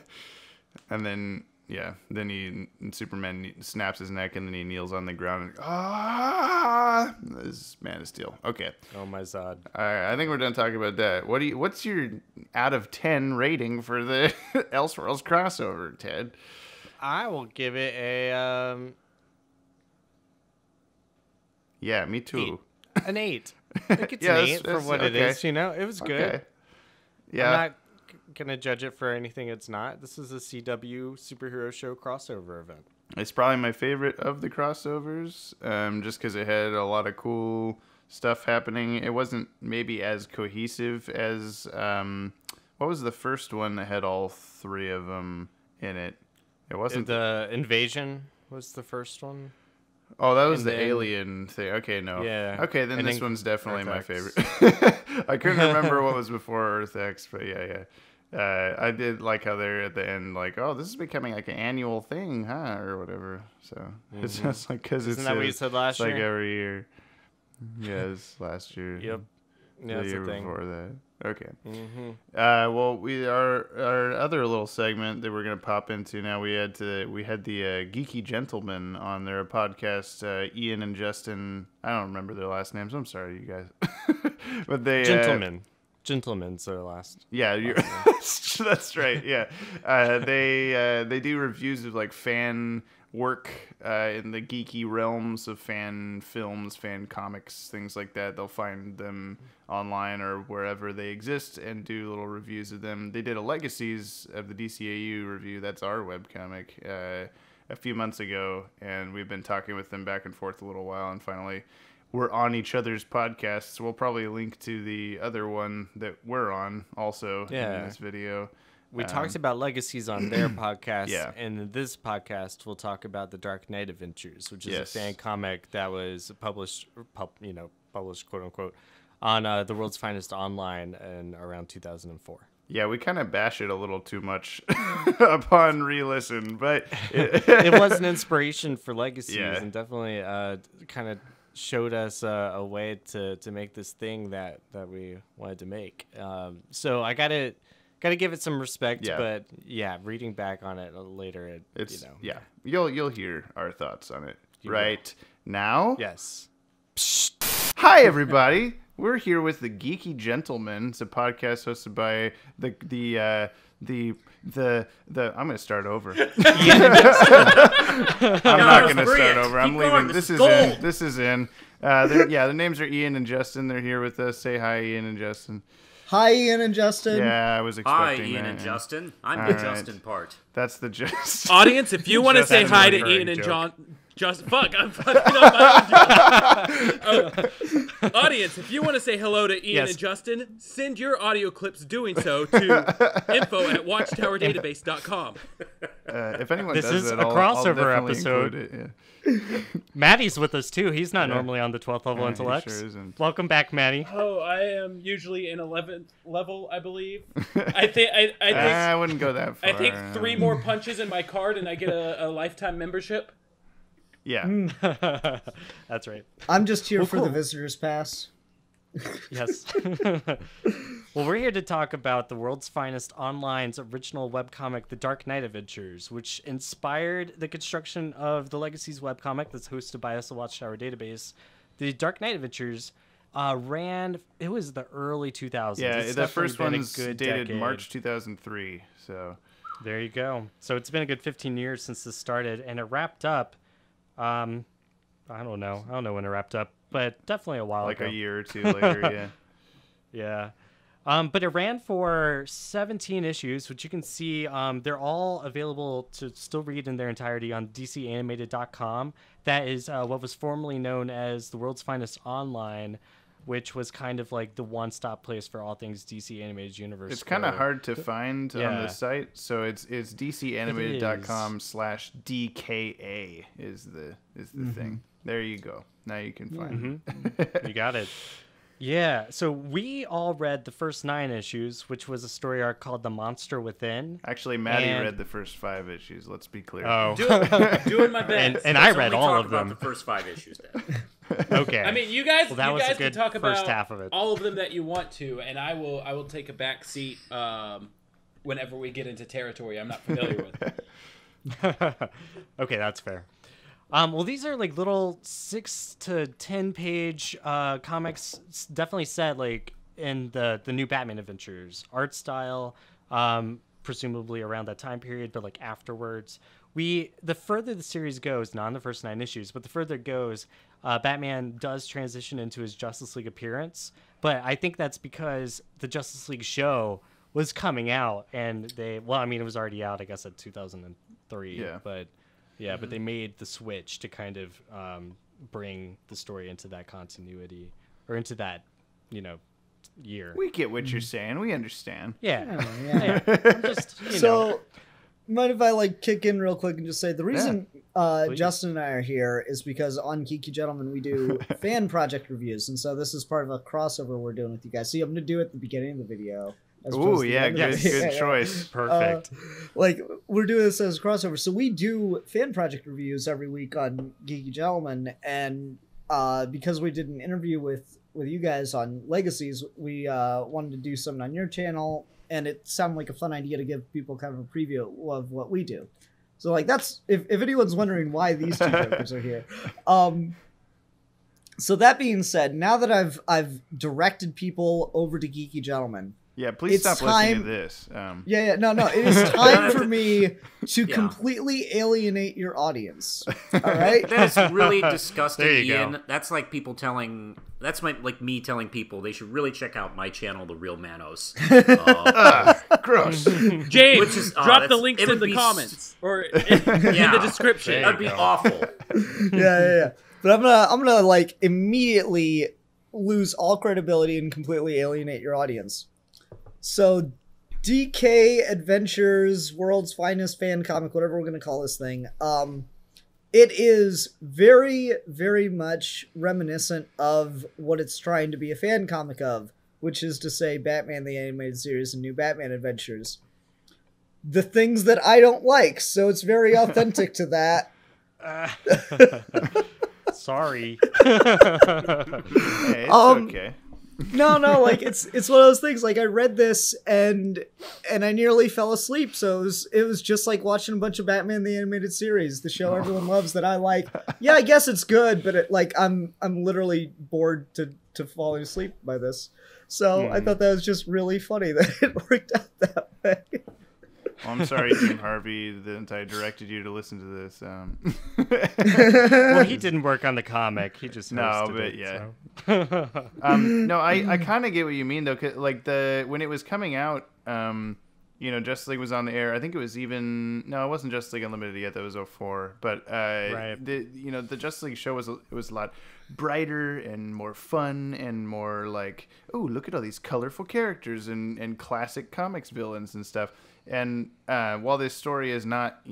And then... yeah, then Superman snaps his neck, and then he kneels on the ground and this is Man of Steel. Okay. Oh my Zod. All right, I think we're done talking about that. What's your out of 10 rating for the Elseworlds crossover, Ted? I will give it a yeah, me too. 8. An 8. I think it's an 8 for what it is. You know, it was good. Okay. Yeah. I'm not gonna judge it for anything it's not. This is a CW superhero show crossover event. It's probably my favorite of the crossovers, just because it had a lot of cool stuff happening. It wasn't maybe as cohesive as what was the first one that had all 3 of them in it? It wasn't the Invasion was the first one. Oh, that was the alien thing. Okay, no. Yeah. Okay, then this one's definitely my favorite. I couldn't remember what was before Earth X, but yeah. I did like how they're at the end, like, oh, this is becoming like an annual thing, huh, or whatever. So it's just like, because isn't that what you said last year? Like every year. Yeah, it's last year. Yep. Yeah, the year before that. Okay. Well, our other little segment that we're gonna pop into now. We had the Geeky Gentlemen on their podcast. Ian and Justin. I don't remember their last names. I'm sorry, you guys. But they Gentlemen. Gentlemen, so last. Yeah, that's right. Yeah, they do reviews of like fan work in the geeky realms of fan films, fan comics, things like that. They'll find them online or wherever they exist and do little reviews of them. They did a Legacies of the DCAU review. That's our webcomic a few months ago, and we've been talking with them back and forth a little while, and finally we're on each other's podcasts. We'll probably link to the other one that we're on also in this video. We talked about Legacies on their podcast, and in this podcast, we'll talk about the Dark Knight Adventures, which is a fan comic that was published, quote unquote, on the World's Finest Online in around 2004. Yeah, we kind of bash it a little too much upon re-listen, but it was an inspiration for Legacies, and definitely kind of showed us a way to make this thing that we wanted to make. So I gotta give it some respect, but reading back on it later, you'll hear our thoughts on it now. Yes. Hi everybody, we're here with the Geeky Gentlemen. It's a podcast hosted by the I'm gonna start over. I'm not gonna start over. I'm leaving. This is in. The names are Ian and Justin. They're here with us. Say hi, Ian and Justin. Hi, Ian and Justin. Yeah, I was expecting Ian that. and Justin. I'm the Justin part. That's the Justin. Audience, if you want to say hi to Ian and John... Fuck, I'm fucking up my own joke. Audience, if you want to say hello to Ian and Justin, send your audio clips doing so to info@watchtowerdatabase.com. If anyone this does is it, a crossover I'll episode. it, Maddie's with us too. He's not normally on the 12th level intellects. Sure isn't. Welcome back, Maddie. Oh, I am usually in 11th level, I believe. I think I wouldn't go that far. I think 3 more punches in my card and I get a lifetime membership. Yeah. That's right. I'm just here for the visitor's pass. Yes. Well, we're here to talk about the World's Finest Online's original webcomic, The Dark Knight Adventures, which inspired the construction of the Legacies webcomic that's hosted by us, the Watchtower Database. The Dark Knight Adventures it was the early 2000s. Yeah, the first one's dated March 2003. So there you go. So it's been a good 15 years since this started, and it wrapped up. I don't know when it wrapped up, but definitely a while ago. Like a year or two later, yeah. But it ran for 17 issues, which you can see. They're all available to still read in their entirety on DCAnimated.com. That is what was formerly known as the World's Finest Online, which was kind of like the one-stop place for all things DC Animated Universe. It's kind of hard to find on the site, so it's DCAnimated.com/DKA is the thing. There you go. Now you can find it. You got it. Yeah, so we all read the first 9 issues, which was a story arc called The Monster Within. Actually, Maddie read the first 5 issues, let's be clear. Oh. Doing my best. And I read all of them. About the first 5 issues then. Okay. I mean, you guys can talk about half of it. all of them that you want to, and I will take a back seat whenever we get into territory I'm not familiar with. Okay, that's fair. Well, these are like little 6 to 10 page comics, definitely set like in the new Batman adventures art style, presumably around that time period, but like afterwards. The further the series goes, not in the first 9 issues, but the further it goes, Batman does transition into his Justice League appearance. But I think that's because the Justice League show was coming out, and it was already out, I guess, in 2003. Yeah. But they made the switch to kind of bring the story into that continuity, or into that, year. We get what you're saying. We understand. Yeah. Yeah. I'm just, mind if I kick in real quick and just say the reason Justin and I are here is because on Geeky Gentlemen we do fan project reviews, and so this is part of a crossover we're doing with you guys. See, I'm going to do it at the beginning of the video. Ooh, yeah, good choice. Perfect. We're doing this as a crossover. So we do fan project reviews every week on Geeky Gentlemen, and because we did an interview with you guys on Legacies, we wanted to do something on your channel, and it sounded like a fun idea to give people kind of a preview of what we do. So that's if anyone's wondering why these two jokers are here. So that being said, now that I've directed people over to Geeky Gentlemen, yeah, please stop listening to this. No, it is time for me to completely alienate your audience. All right, that's really disgusting, there you Ian. go. That's like people telling. That's like me telling people they should really check out my channel, The Real Manos. Gross. James, drop the links in the comments or in the description. That'd be awful. Yeah. But I'm gonna like immediately lose all credibility and completely alienate your audience. So, DK Adventures, World's Finest Fan Comic, whatever we're gonna call this thing. It is very, very much reminiscent of what it's trying to be a fan comic of, which is to say Batman the Animated Series and New Batman Adventures. The things that I don't like, so it's very authentic to that. Sorry. Hey, it's okay. No, like it's one of those things. Like I read this and I nearly fell asleep. So it was just like watching a bunch of Batman the Animated Series, the show everyone loves that I like. Yeah, I guess it's good, but I'm literally bored to falling asleep by this. So I thought that was just really funny that it worked out that way. Well, I'm sorry, Jim Harvey, that I directed you to listen to this. Well, he didn't work on the comic. He just hosted No, I kind of get what you mean though. 'Cause, like when it was coming out, Justice League was on the air. I think it was it wasn't Justice League Unlimited yet. That was 2004. But the Justice League show was a lot brighter and more fun and more like, oh, look at all these colorful characters and classic comics villains and stuff. And while this story is not,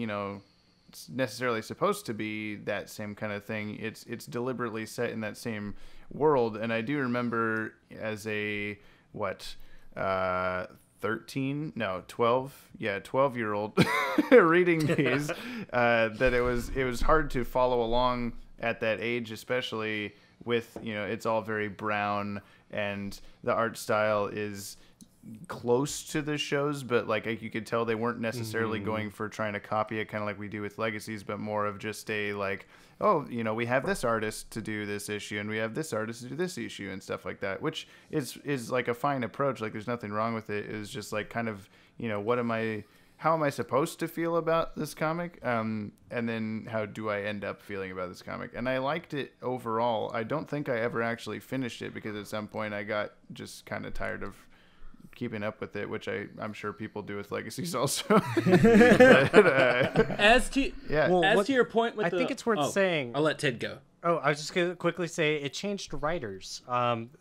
necessarily supposed to be that same kind of thing, it's deliberately set in that same world. And I do remember as a 12-year-old reading these, that it was hard to follow along at that age, especially with, it's all very brown and the art style is close to the shows, but like you could tell they weren't necessarily going for trying to copy it, kind of like we do with Legacies, but more of just a like, oh, we have this artist to do this issue and we have this artist to do this issue and stuff like that, which is like a fine approach. Like there's nothing wrong with it. It's just like kind of, how am I supposed to feel about this comic? And then how do I end up feeling about this comic? And I liked it overall. I don't think I ever actually finished it because at some point I got just kind of tired of keeping up with it, which I'm sure people do with Legacies also. As to your point with I think it's worth saying. I'll let Ted go. Oh, I was just going to quickly say it changed writers.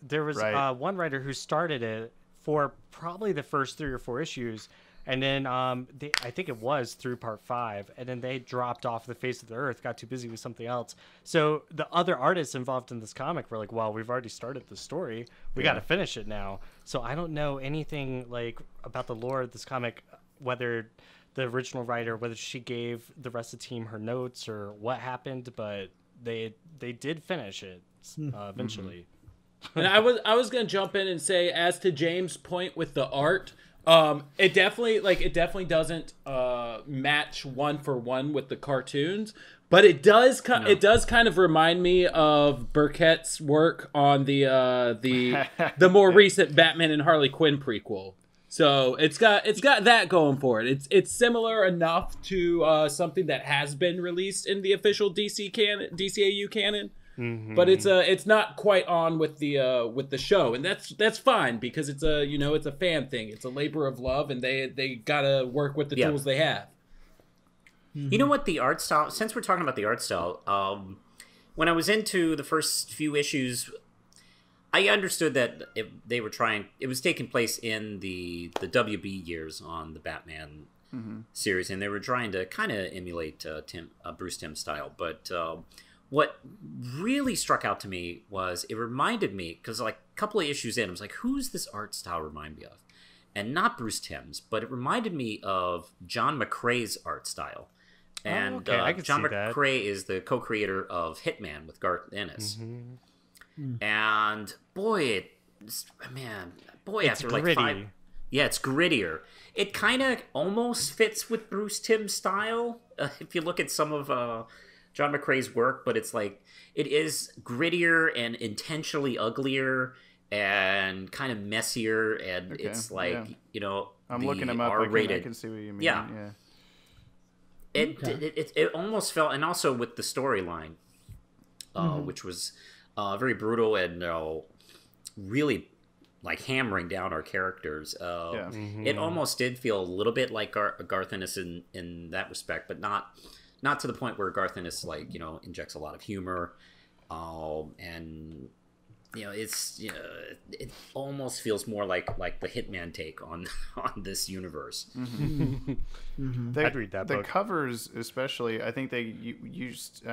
There was one writer who started it for probably the first 3 or 4 issues, and then I think it was through part 5, and then they dropped off the face of the earth, got too busy with something else. So the other artists involved in this comic were like, well, we've already started the story. We got to finish it now. So I don't know anything like about the lore of this comic, whether the original writer, whether she gave the rest of the team her notes or what happened, but they did finish it eventually. And I was going to jump in and say, as to James' point with the art, it definitely doesn't match one for one with the cartoons, but it does kind of remind me of Burkett's work on the more recent Batman and Harley Quinn prequel. So it's got that going for it. It's similar enough to something that has been released in the official DCAU canon. Mm-hmm. But it's not quite on with the show, and that's fine because it's a fan thing. It's a labor of love, and they gotta work with the tools they have. You know what, the art style, since we're talking about the art style, when I was into the first few issues, I understood that it was taking place in the WB years on the Batman series, and they were trying to kind of emulate Bruce Timm style, but what really struck out to me was it reminded me, because like a couple of issues in, I was like, who's this art style remind me of? And not Bruce Timm's, but it reminded me of John McCrae's art style. And John McCrae is the co-creator of Hitman with Garth Ennis. Mm-hmm. And boy, it's after gritty. Like 5... Yeah, it's grittier. It kind of almost fits with Bruce Timm's style. If you look at some of John McCrae's work, but it's like it is grittier and intentionally uglier and kind of messier, and it's like I'm looking them up. I can see what you mean. Yeah. It almost felt, and also with the storyline, which was very brutal and really like hammering down our characters. It almost did feel a little bit like Garth Ennis in that respect, but not to the point where Garth Ennis injects a lot of humor, and it almost feels more like the Hitman take on this universe. I'd read that book. The covers, especially, I think they used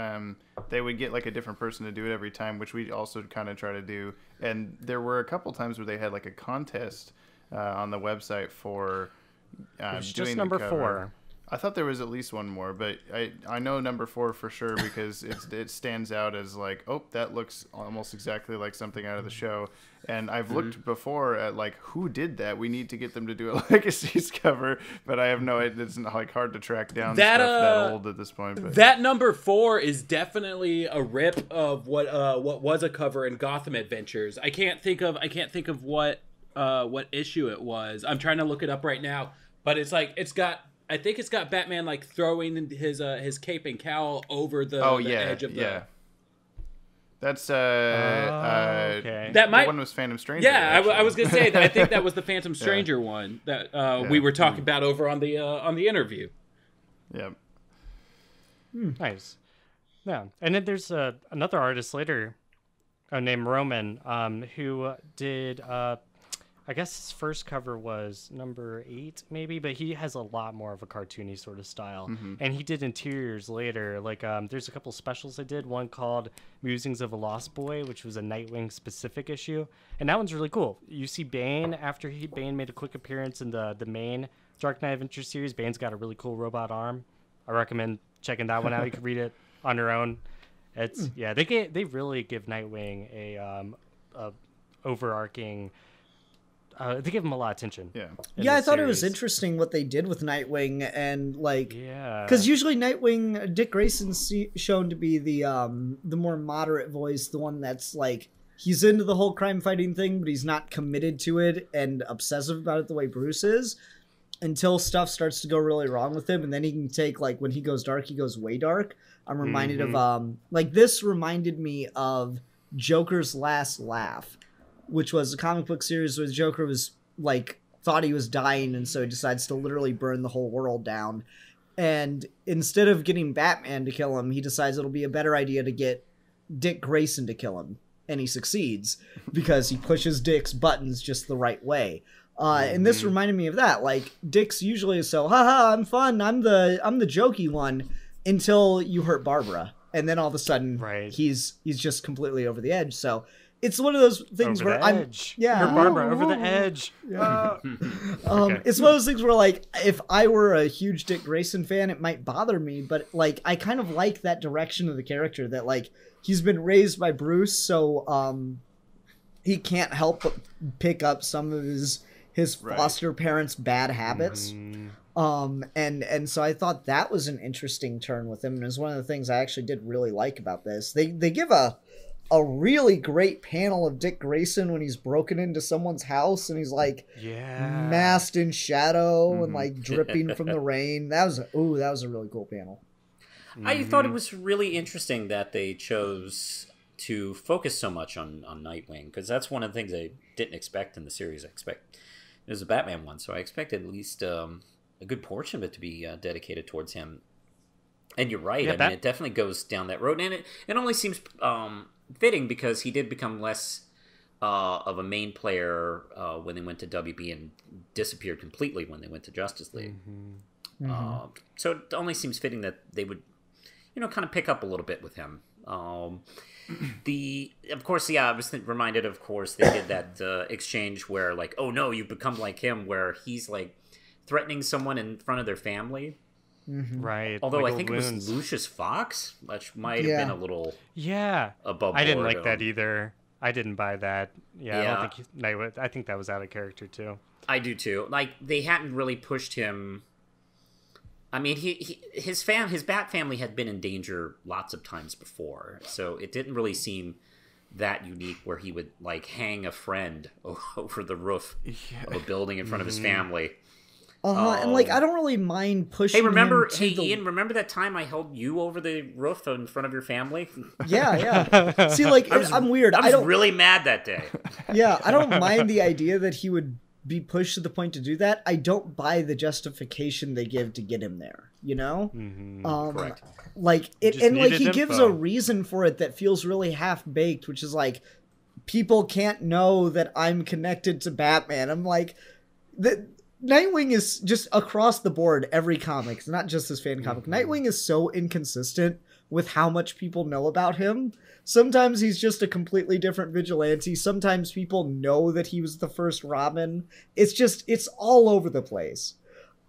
they would get like a different person to do it every time, which we also kind of try to do. And there were a couple times where they had like a contest on the website for doing just number 4. I thought there was at least one more, but I know number 4 for sure because it stands out as like, oh, that looks almost exactly like something out of the show. And I've looked before at like who did that. We need to get them to do a Legacies cover, but I have no idea. It's like hard to track down stuff that old at this point. But. That number 4 is definitely a rip of what was a cover in Gotham Adventures. I can't think of what issue it was. I'm trying to look it up right now, but it's like I think it's got Batman like throwing his cape and cowl over the edge of the. Yeah. That's okay. That one was Phantom Stranger. Yeah, I was gonna say that. I think that was the Phantom Stranger one that we were talking about over on the interview. Yep. Nice. Yeah, and then there's another artist later, named Roman, who did. I guess his first cover was number 8, maybe, but he has a lot more of a cartoony sort of style. And he did interiors later. Like, there's a couple specials I did. One called Musings of a Lost Boy, which was a Nightwing specific issue, and that one's really cool. You see Bane after Bane made a quick appearance in the main Dark Knight Adventure series. Bane's got a really cool robot arm. I recommend checking that one out. You can read it on your own. It's they really give Nightwing a overarching. They give him a lot of attention. I thought it was interesting what they did with Nightwing, and because usually Nightwing, Dick Grayson's shown to be the more moderate voice, the one that's like he's into the whole crime fighting thing, but he's not committed to it and obsessive about it the way Bruce is, until stuff starts to go really wrong with him, and then he can take like when he goes dark, he goes way dark. I'm reminded of this reminded me of Joker's Last Laugh, which was a comic book series where the Joker was like thought he was dying, and so he decides to literally burn the whole world down. And instead of getting Batman to kill him, he decides it'll be a better idea to get Dick Grayson to kill him, and he succeeds because he pushes Dick's buttons just the right way. And this reminded me of that. Like Dick's usually so, haha, I'm fun, I'm the jokey one, until you hurt Barbara, and then all of a sudden he's just completely over the edge. So. It's one of those things over where Hurt Barbara over the edge. Yeah. It's one of those things where, like, if I were a huge Dick Grayson fan, it might bother me, but like, I kind of like that direction of the character that, like, he's been raised by Bruce, so he can't help but pick up some of his foster parents' bad habits. And so I thought that was an interesting turn with him, and it was one of the things I actually did really like about this. They give a really great panel of Dick Grayson when he's broken into someone's house and he's like masked in shadow and like dripping from the rain. That was a really cool panel. I thought it was really interesting that they chose to focus so much on Nightwing, because that's one of the things I didn't expect in the series. I expect it was a Batman one, so I expected at least a good portion of it to be dedicated towards him. And you're right. I mean, it definitely goes down that road, and it only seems fitting because he did become less of a main player when they went to WB and disappeared completely when they went to Justice League. So it only seems fitting that they would, kind of pick up a little bit with him. Of course, I was reminded, of course, they did that exchange where, like, oh no, you become like him, where he's like threatening someone in front of their family. Right. Although I think it was Lucius Fox, which might have been a little above board. I didn't like that either. I didn't buy that. I think that was out of character too. I do too. Like, they hadn't really pushed him. I mean, his Bat family had been in danger lots of times before, so it didn't really seem that unique where he would like hang a friend over the roof of a building in front of his family. And like I don't really mind pushing. Ian, remember that time I held you over the roof in front of your family? Yeah. See, like I'm weird. I was really mad that day. Yeah, I don't mind the idea that he would be pushed to the point to do that. I don't buy the justification they give to get him there. You know, correct. Like it, and like he gives a reason for it that feels really half baked, which is like people can't know that I'm connected to Batman. I'm like that. Nightwing is just across the board, every comic. It's not just this fan comic. Nightwing is so inconsistent with how much people know about him. Sometimes he's just a completely different vigilante. Sometimes people know that he was the first Robin. It's all over the place.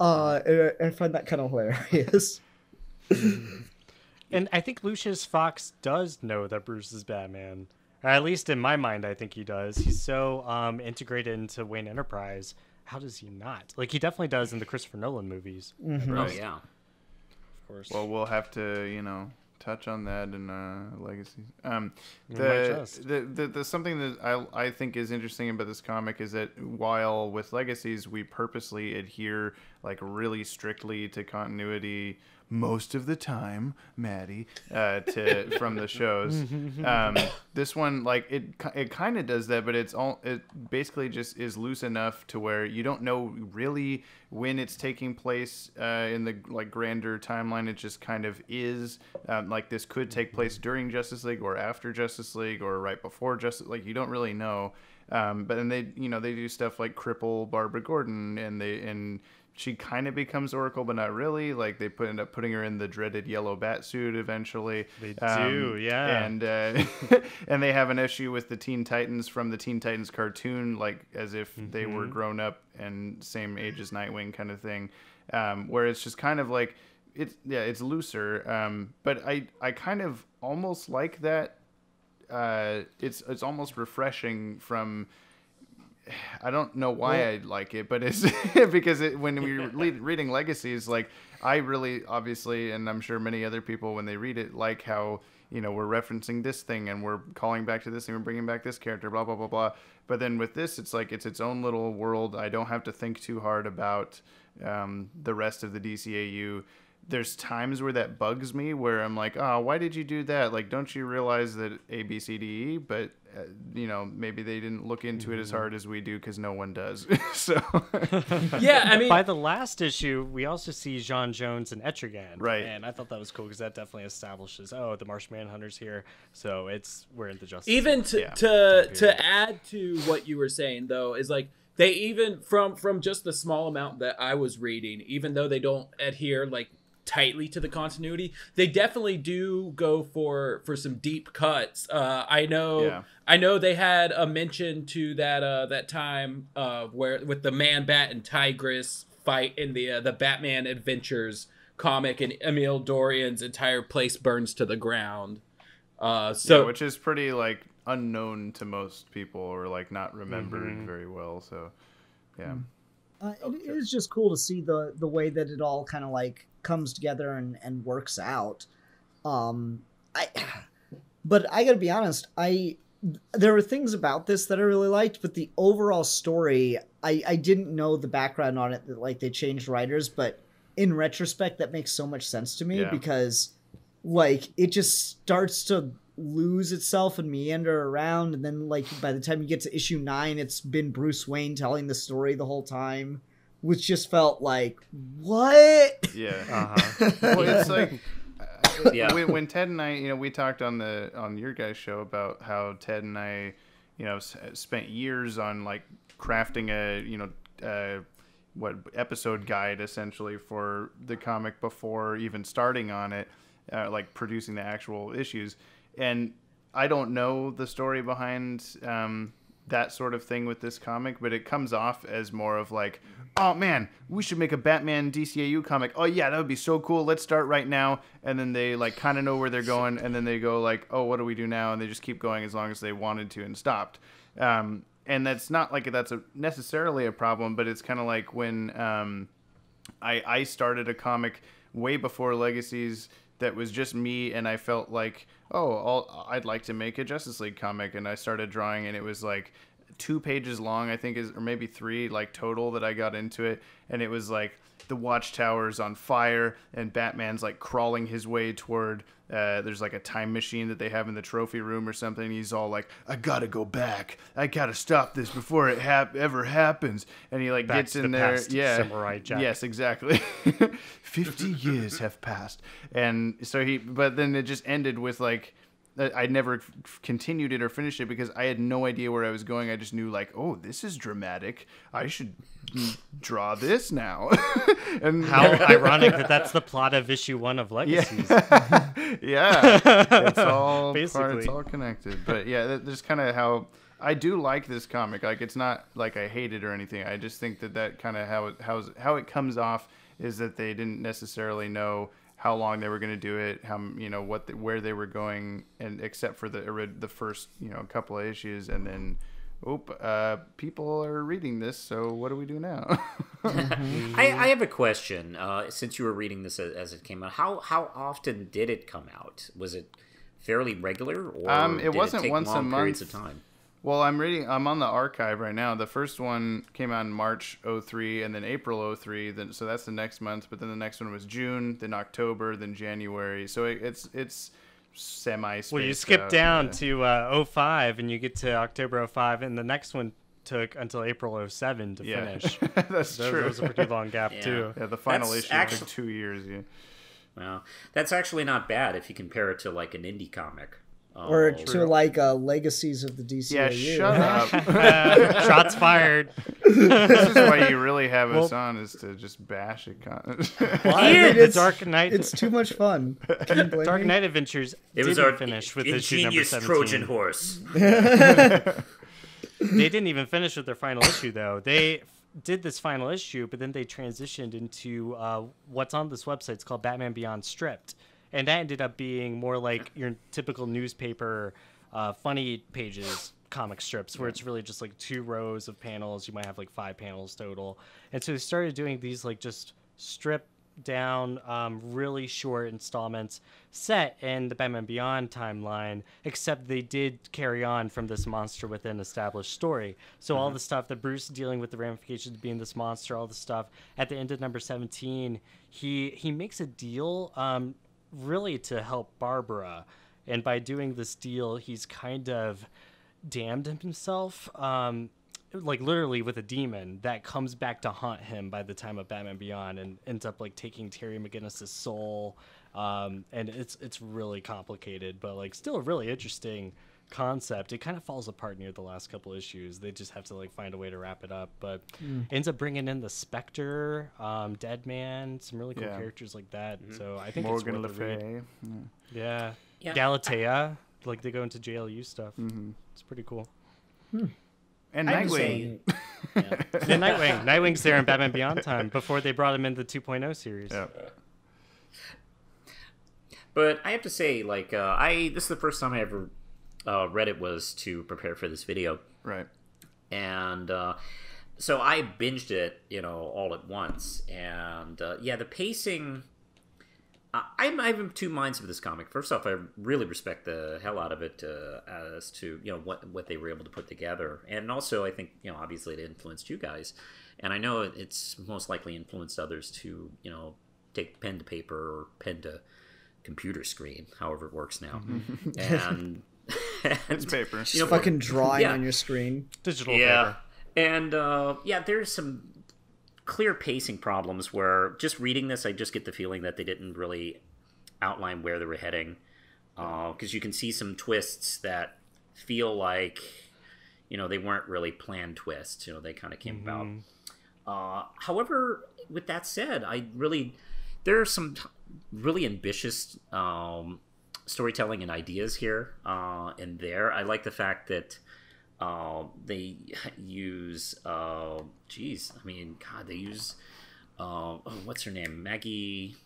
I find that kind of hilarious. And I think Lucius Fox does know that Bruce is Batman. Or at least in my mind, I think he does. He's so integrated into Wayne Enterprise. How does he not? Like, he definitely does in the Christopher Nolan movies. Oh, yeah. Of course. Well, we'll have to, touch on that in Legacies. The something that I think is interesting about this comic is that while with Legacies, we purposely adhere, like, really strictly to continuity most of the time, Maddie, from the shows. This one, like, it kind of does that, but it basically just is loose enough to where you don't know really when it's taking place in the like grander timeline. It just kind of is. Like, this could take place during Justice League or after Justice League or right before Justice. Like, you don't really know. But then they do stuff like cripple Barbara Gordon, and she kind of becomes Oracle, but not really. Like, they end up putting her in the dreaded yellow bat suit eventually. They do, yeah. And and they have an issue with the Teen Titans from the Teen Titans cartoon, like as if they were grown up and same age as Nightwing kind of thing, where it's just kind of like it's looser. But I kind of almost like that. It's almost refreshing from. I don't know why I like it, but it's because when we were reading Legacies, like I really obviously, and I'm sure many other people when they read it, like how we're referencing this thing and we're calling back to this thing, we're bringing back this character, blah blah blah blah. But then with this, it's like it's its own little world. I don't have to think too hard about the rest of the DCAU. There's times where that bugs me, where I'm like, oh, why did you do that? Like, don't you realize that A, B, C, D, E? But, maybe they didn't look into it as hard as we do because no one does. So, yeah, I mean, by the last issue, we also see J'onn J'onzz and Etrigan. Right. And I thought that was cool because that definitely establishes, the Martian Manhunter's here. So we're in the Justice even League. to add to what you were saying, though, is like, they even, from just the small amount that I was reading, even though they don't adhere, like, tightly to the continuity, they definitely do go for some deep cuts. I know they had a mention to that time where with the Man Bat and Tigress fight in the Batman Adventures comic, and Emil Dorian's entire place burns to the ground. Which is pretty like unknown to most people, or like not remembered very well. So yeah. It is just cool to see the way that it all kind of like comes together and works out. But I gotta be honest, there were things about this that I really liked, but the overall story, I didn't know the background on it, that like they changed writers, but in retrospect that makes so much sense to me because like it just starts to lose itself and meander around, and then like by the time you get to issue 9, it's been Bruce Wayne telling the story the whole time, which just felt like what? Well, it's like when Ted and I, we talked on your guys' show about how Ted and I, spent years on like crafting a episode guide essentially for the comic before even starting on it, like producing the actual issues. And I don't know the story behind that sort of thing with this comic, but it comes off as more of like, oh man, we should make a Batman DCAU comic. Oh yeah, that would be so cool. Let's start right now. And then they like kind of know where they're going, and then they go like, oh, what do we do now? And they just keep going as long as they wanted to and stopped. And that's not like that's necessarily a problem, but it's kind of like when I started a comic way before Legacies that was just me, and I felt like, I'd like to make a Justice League comic, and I started drawing, and it was like 2 pages long, I think, or maybe 3 like total that I got into it, and it was like the Watchtower's on fire, and Batman's like crawling his way toward. There's like a time machine that they have in the trophy room or something. He's all like, "I gotta go back. I gotta stop this before it ever happens." And he like Back gets to in the there. past, Yeah. Samurai Jack. Yes, exactly. 50 years have passed, and so but then it just ended with like. I never continued it or finished it because I had no idea where I was going. I just knew like, oh, this is dramatic. I should draw this now. And how ironic that that's the plot of issue 1 of Legacies. Yeah, it's all Basically. it's all connected. But yeah, there's kind of how I do like this comic. Like, it's not like I hate it or anything. I just think that kind of how it comes off is that they didn't necessarily know how long they were going to do it, where they were going, and except for the first couple of issues, and then people are reading this, so what do we do now? I have a question. Since you were reading this as it came out, how often did it come out? Was it fairly regular, or it wasn't take once long a month. periods of time? Well, I'm on the archive right now. The first one came out in March 2003, and then April 2003. So that's the next month. But then the next one was June, then October, then January. So it's semi-spaced. Well, you skip down to 2005, and you get to October 2005, and the next one took until April 2007 to finish. That's true. That was a pretty long gap, too. Yeah, the final issue took 2 years. Yeah. Well, that's actually not bad if you compare it to like an indie comic. Or to like Legacies of the DCAU. Yeah, shut up. Shots fired. This is why you really have us on, is to just bash it. The Dark Knight. It's too much fun. Dark Knight Adventures didn't finish with issue number 17. Trojan horse. They didn't even finish with their final issue, though. They did this final issue, but then they transitioned into what's on this website. It's called Batman Beyond Stripped. And that ended up being more like your typical newspaper funny pages comic strips, where it's really just like 2 rows of panels. You might have like 5 panels total. And so they started doing these like just stripped down, really short installments set in the Batman Beyond timeline, except they did carry on from this monster within established story. So all the stuff that Bruce dealing with the ramifications of being this monster, all the stuff at the end of number 17, he makes a deal really to help Barbara, and by doing this deal he's kind of damned himself, like literally with a demon that comes back to haunt him by the time of Batman Beyond, and ends up like taking Terry McGinnis's soul, and it's really complicated, but like still a really interesting concept. It kind of falls apart near the last couple issues. They just have to like find a way to wrap it up, but ends up bringing in the Spectre, Deadman, some really cool characters like that. So I think Morgan it's worth Le a read. Fay. Yeah. Galatea, like they go into JLU stuff. It's pretty cool. And Nightwing. And Nightwing's there in Batman Beyond time before they brought him in the 2.0 series. But I have to say, like, this is the first time I ever read it was to prepare for this video. Right. And so I binged it, all at once. And the pacing, I have 2 minds of this comic. First off, I really respect the hell out of it as to, what they were able to put together. And also, I think, obviously it influenced you guys. And I know it's most likely influenced others to, take pen to paper or pen to computer screen, however it works now. And it's paper. Fucking drawing on your screen. Digital paper. And there's some clear pacing problems where just reading this, I just get the feeling that they didn't really outline where they were heading. Because you can see some twists that feel like, they weren't really planned twists. They kind of came about. However, with that said, there are some really ambitious storytelling and ideas here and there. I like the fact that they use they use what's her name, Maggie,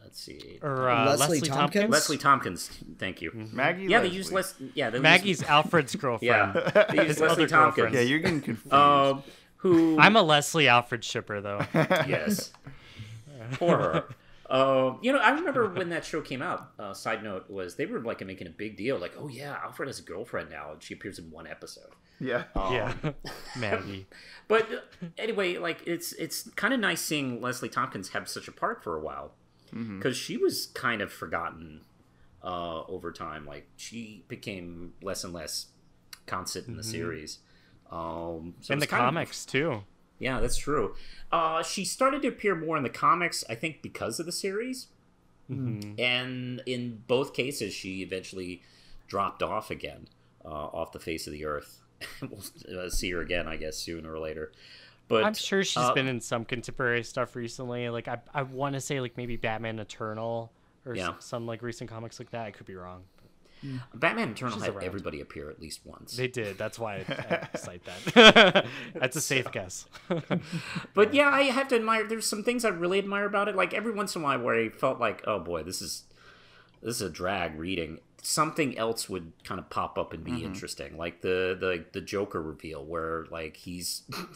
let's see, or Leslie Tompkins. Leslie Tompkins, thank you. Maggie. They use Maggie's Alfred's girlfriend. They use Leslie Tompkins. Yeah, you're getting confused. Who I'm a Leslie Alfred shipper though. Yes. Poor her. I remember when that show came out. Side note was they were like making a big deal, like, oh yeah, Alfred has a girlfriend now, and she appears in one episode. Yeah, Maggie. But anyway, like it's kind of nice seeing Leslie Tompkins have such a part for a while, because she was kind of forgotten over time. Like she became less and less constant in the series. So in the comics too. Yeah, that's true. She started to appear more in the comics, I think, because of the series. And in both cases, she eventually dropped off again, off the face of the earth. We'll see her again, I guess, sooner or later. But I'm sure she's been in some contemporary stuff recently. Like I want to say like maybe Batman Eternal or some like recent comics like that. I could be wrong. Batman Eternal had everybody appear at least once. They did. That's why I cite that. That's a safe guess. But yeah, I have to admire. There's some things I really admire about it. Like every once in a while, where I felt like, oh boy, this is a drag reading. Something else would kind of pop up and be interesting, like the Joker reveal, where like he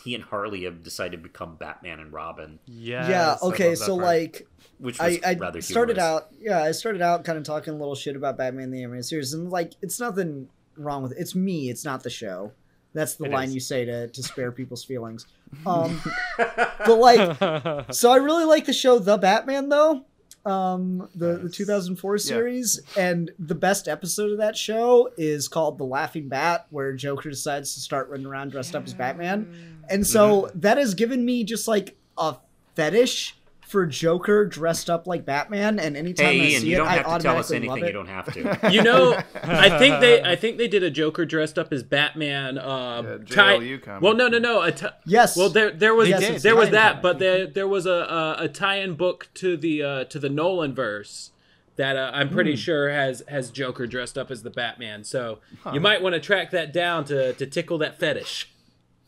and Harley have decided to become Batman and Robin. Yeah. Okay. So like, which was I rather started humorous. I started out kind of talking a little shit about Batman the Animated Series, and like, it's nothing wrong with it. It's me. It's not the show. That's the line you say to spare people's feelings. But like, so I really like the show The Batman though. The 2004 series, and the best episode of that show is called The Laughing Bat, where Joker decides to start running around dressed up as Batman. And so that has given me just like a fetish for Joker dressed up like Batman, and anytime I see it, I automatically love it. You don't have to. You know, I think they did a Joker dressed up as Batman. JLU comic. Well, no. Yes. Well, there was that, comic. but there was a tie-in book to the Nolan verse that I'm pretty sure has Joker dressed up as the Batman. So you might want to track that down to tickle that fetish.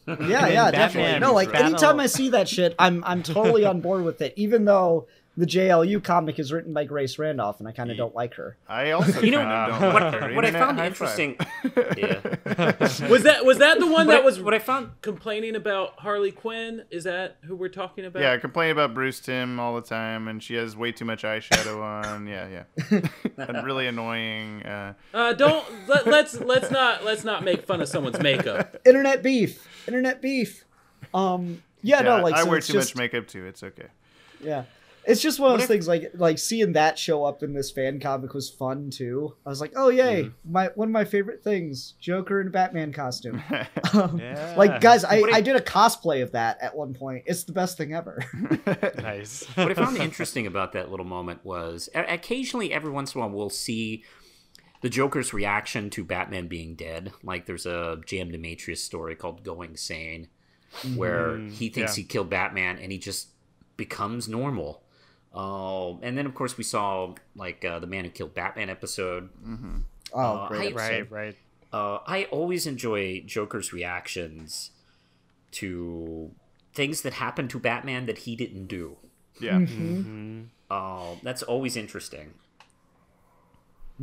Yeah, definitely. No, like anytime I see that shit, I'm totally on board with it. Even though the JLU comic is written by Grace Randolph, and I kind of don't like her. I also kind of don't like her. What I found interesting, was that the one that was what I found complaining about Harley Quinn? Is that who we're talking about? Yeah, complaining about Bruce Timm all the time, and she has way too much eyeshadow on. Yeah, and really annoying. Let's not make fun of someone's makeup. Internet beef. I wear too much makeup too. It's okay. Yeah. It's just one of those things, like seeing that show up in this fan comic was fun too. I was like, oh yay, one of my favorite things, Joker in a Batman costume. Like guys, I did a cosplay of that at one point. It's the best thing ever. Nice. What I found interesting about that little moment was occasionally, every once in a while, we'll see the Joker's reaction to Batman being dead. Like there's a J.M. Demetrius story called Going Sane, where he thinks he killed Batman and he just becomes normal. And then of course we saw like the Man Who Killed Batman episode. Oh, great! Right. I always enjoy Joker's reactions to things that happened to Batman that he didn't do. Yeah. That's always interesting.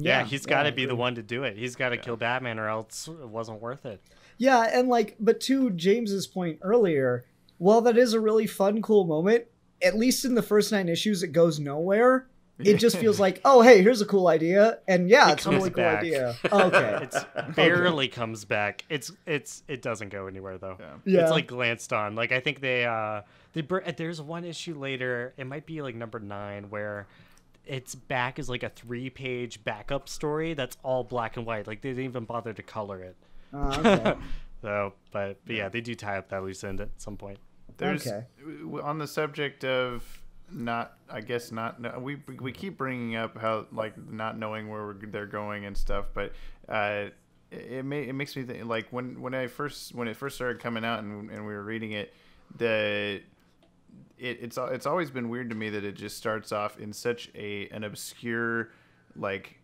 Yeah, he's got to be the one to do it. He's got to kill Batman, or else it wasn't worth it. Yeah, and like, but to James's point earlier, while that is a really fun, cool moment, at least in the first 9 issues, it goes nowhere. It just feels like, oh, hey, here's a cool idea, and yeah, it's a really cool idea. Okay, it barely comes back. It doesn't go anywhere though. Yeah. It's like glanced on. Like I think there's one issue later. It might be like number 9 where it's back as like a 3-page backup story that's all black and white. Like they didn't even bother to color it. Okay. So, but yeah, they do tie up that loose end at some point. There's on the subject of we keep bringing up how like not knowing where they're going and stuff, but it makes me think like when it first started coming out and we were reading it, it's always been weird to me that it just starts off in such an obscure, like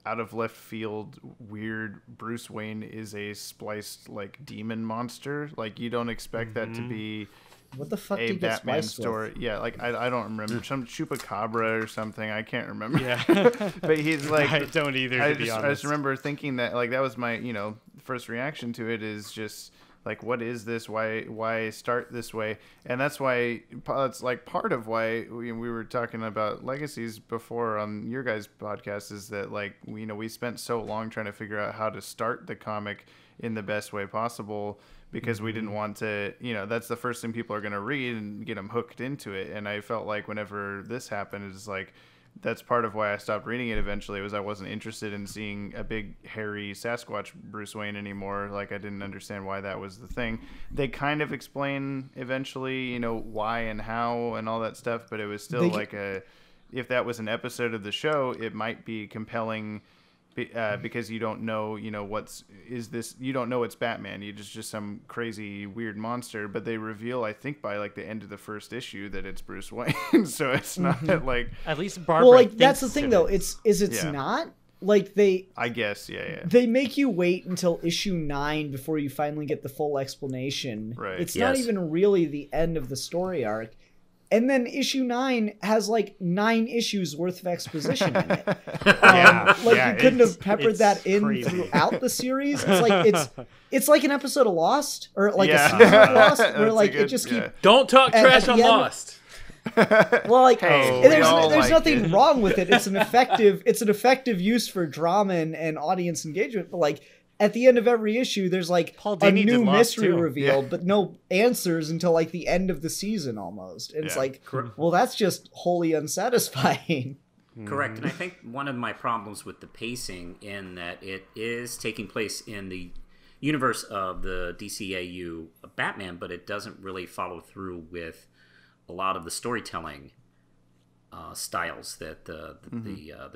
out of left field weird Bruce Wayne is a spliced like demon monster. Like you don't expect that to be what the fuck a Batman story. With? Yeah, like I don't remember some Chupacabra or something. I can't remember. Yeah, but he's like I don't either. I just remember thinking that like that was my first reaction to it is just like, what is this? Why start this way? And that's why it's like part of why we were talking about Legacies before on your guys' podcast, is that like, we spent so long trying to figure out how to start the comic in the best way possible, because we didn't want to, that's the first thing people are going to read and get them hooked into it. And I felt like whenever this happened, it's like, that's part of why I stopped reading it eventually, was I wasn't interested in seeing a big, hairy Sasquatch Bruce Wayne anymore. Like, I didn't understand why that was the thing. They kind of explain eventually, why and how and all that stuff, but it was still if that was an episode of the show, it might be compelling because you don't know, you don't know it's Batman. You just some crazy weird monster, but they reveal, I think by like the end of the first issue, that it's Bruce Wayne. So it's not like, at least Barbara. Well, like that's the thing though. It's not like I guess they make you wait until issue 9 before you finally get the full explanation. Right. It's not even really the end of the story arc. And then issue 9 has like 9 issues worth of exposition in it. You couldn't have peppered that in crazy. Throughout the series. It's like an episode of Lost, or like a season of Lost, where like it just keeps. Don't talk trash on Lost. Well, like there's nothing wrong with it. It's an effective use for drama and audience engagement. But like, at the end of every issue, there's like a new mystery revealed, but no answers until like the end of the season almost. And it's like, well, that's just wholly unsatisfying. Correct. And I think one of my problems with the pacing, in that it is taking place in the universe of the DCAU Batman, but it doesn't really follow through with a lot of the storytelling styles that the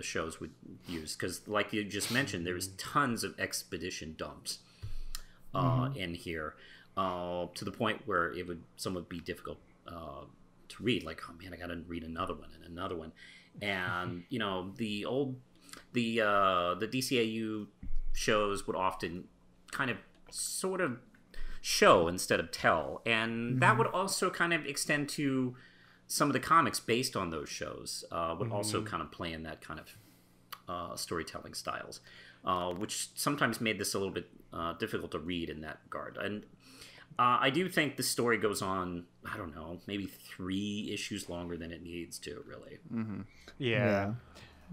shows would use, because like you just mentioned, there's tons of expedition dumps in here, to the point where some would be difficult to read. Like, oh man, I gotta read another one, and the DCAU shows would often kind of sort of show instead of tell, and that would also kind of extend to some of the comics based on those shows, would also kind of play in that kind of storytelling styles, which sometimes made this a little bit difficult to read in that regard. And I do think the story goes on, I don't know, maybe 3 issues longer than it needs to, really. Yeah.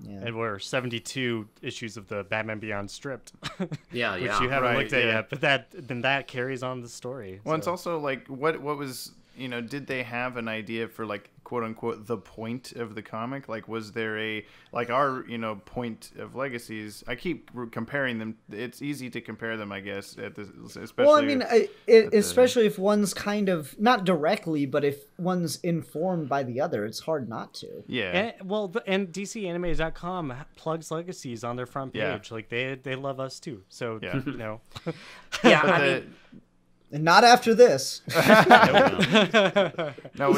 And we're 72 issues of the Batman Beyond stripped. Which you haven't looked at yet, but that carries on the story. Well, it's also like, what was... did they have an idea for like, quote unquote, the point of the comic? Like, was there our point of Legacies? I keep comparing them. It's easy to compare them, I guess, especially. Well, I mean, especially if one's kind of not directly, but if one's informed by the other, it's hard not to. Yeah. And DCAnimated.com plugs Legacies on their front page. Like they love us too. So Yeah, I mean. And not after this. No,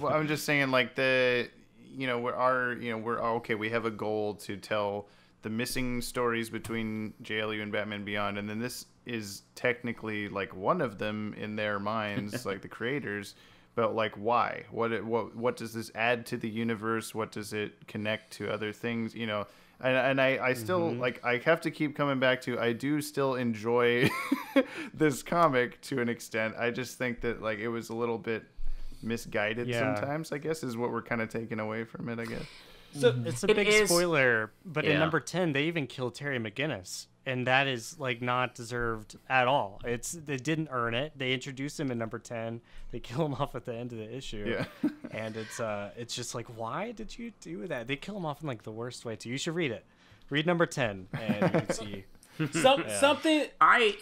I'm just saying, like, we're okay. We have a goal to tell the missing stories between JLU and Batman Beyond, and then this is technically like one of them in their minds, like the creators. But like, why? What does this add to the universe? What does it connect to other things? And I still like, I have to keep coming back to, I do still enjoy this comic to an extent. I just think that like it was a little bit misguided sometimes, I guess, is what we're kind of taking away from it, I guess. So it's a big spoiler, but in number 10 they even killed Terry McGinnis, and that is like not deserved at all. They didn't earn it. They introduced him in number 10. They kill him off at the end of the issue. Yeah. And it's just like, why did you do that? They kill him off in like the worst way too. You should read it. Read number 10 and you can see something. I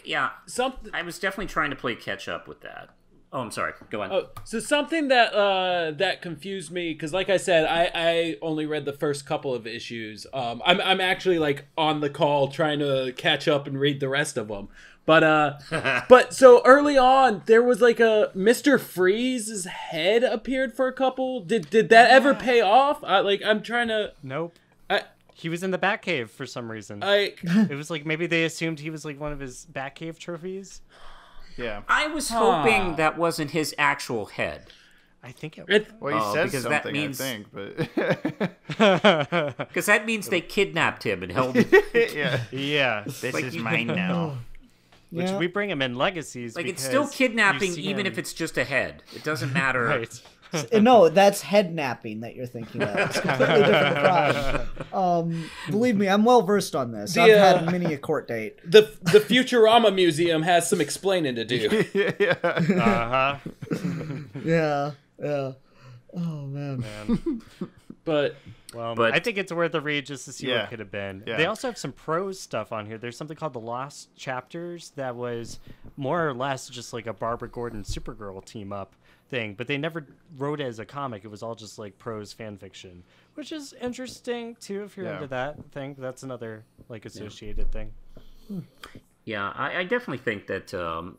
was definitely trying to play catch up with that. Oh, I'm sorry. Go on. So something that confused me, because like I said, I only read the first couple of issues. I'm actually like on the call trying to catch up and read the rest of them. But so early on, there was like a Mr. Freeze's head appeared for a couple. Did that ever pay off? I'm trying to. Nope. He was in the Batcave for some reason. It was like maybe they assumed he was like one of his Batcave trophies. Yeah, I was hoping that wasn't his actual head. I think it. Well, he says because something. That means, I think, but because that means they kidnapped him and held him. Yeah. This like is mine now. Which we bring him in Legacies. Like, it's still kidnapping, even if it's just a head. It doesn't matter. Right. No, that's head napping that you're thinking of. It's a completely different crime. Believe me, I'm well versed on this. I've had many a court date. The Futurama Museum has some explaining to do. Yeah. Oh man. But I think it's worth a read just to see what could have been. Yeah. They also have some prose stuff on here. There's something called The Lost Chapters that was more or less just like a Barbara Gordon Supergirl team up thing, but they never wrote it as a comic. It was all just like prose fan fiction, which is interesting too if you're into that thing. That's another like associated thing. Yeah, I definitely think that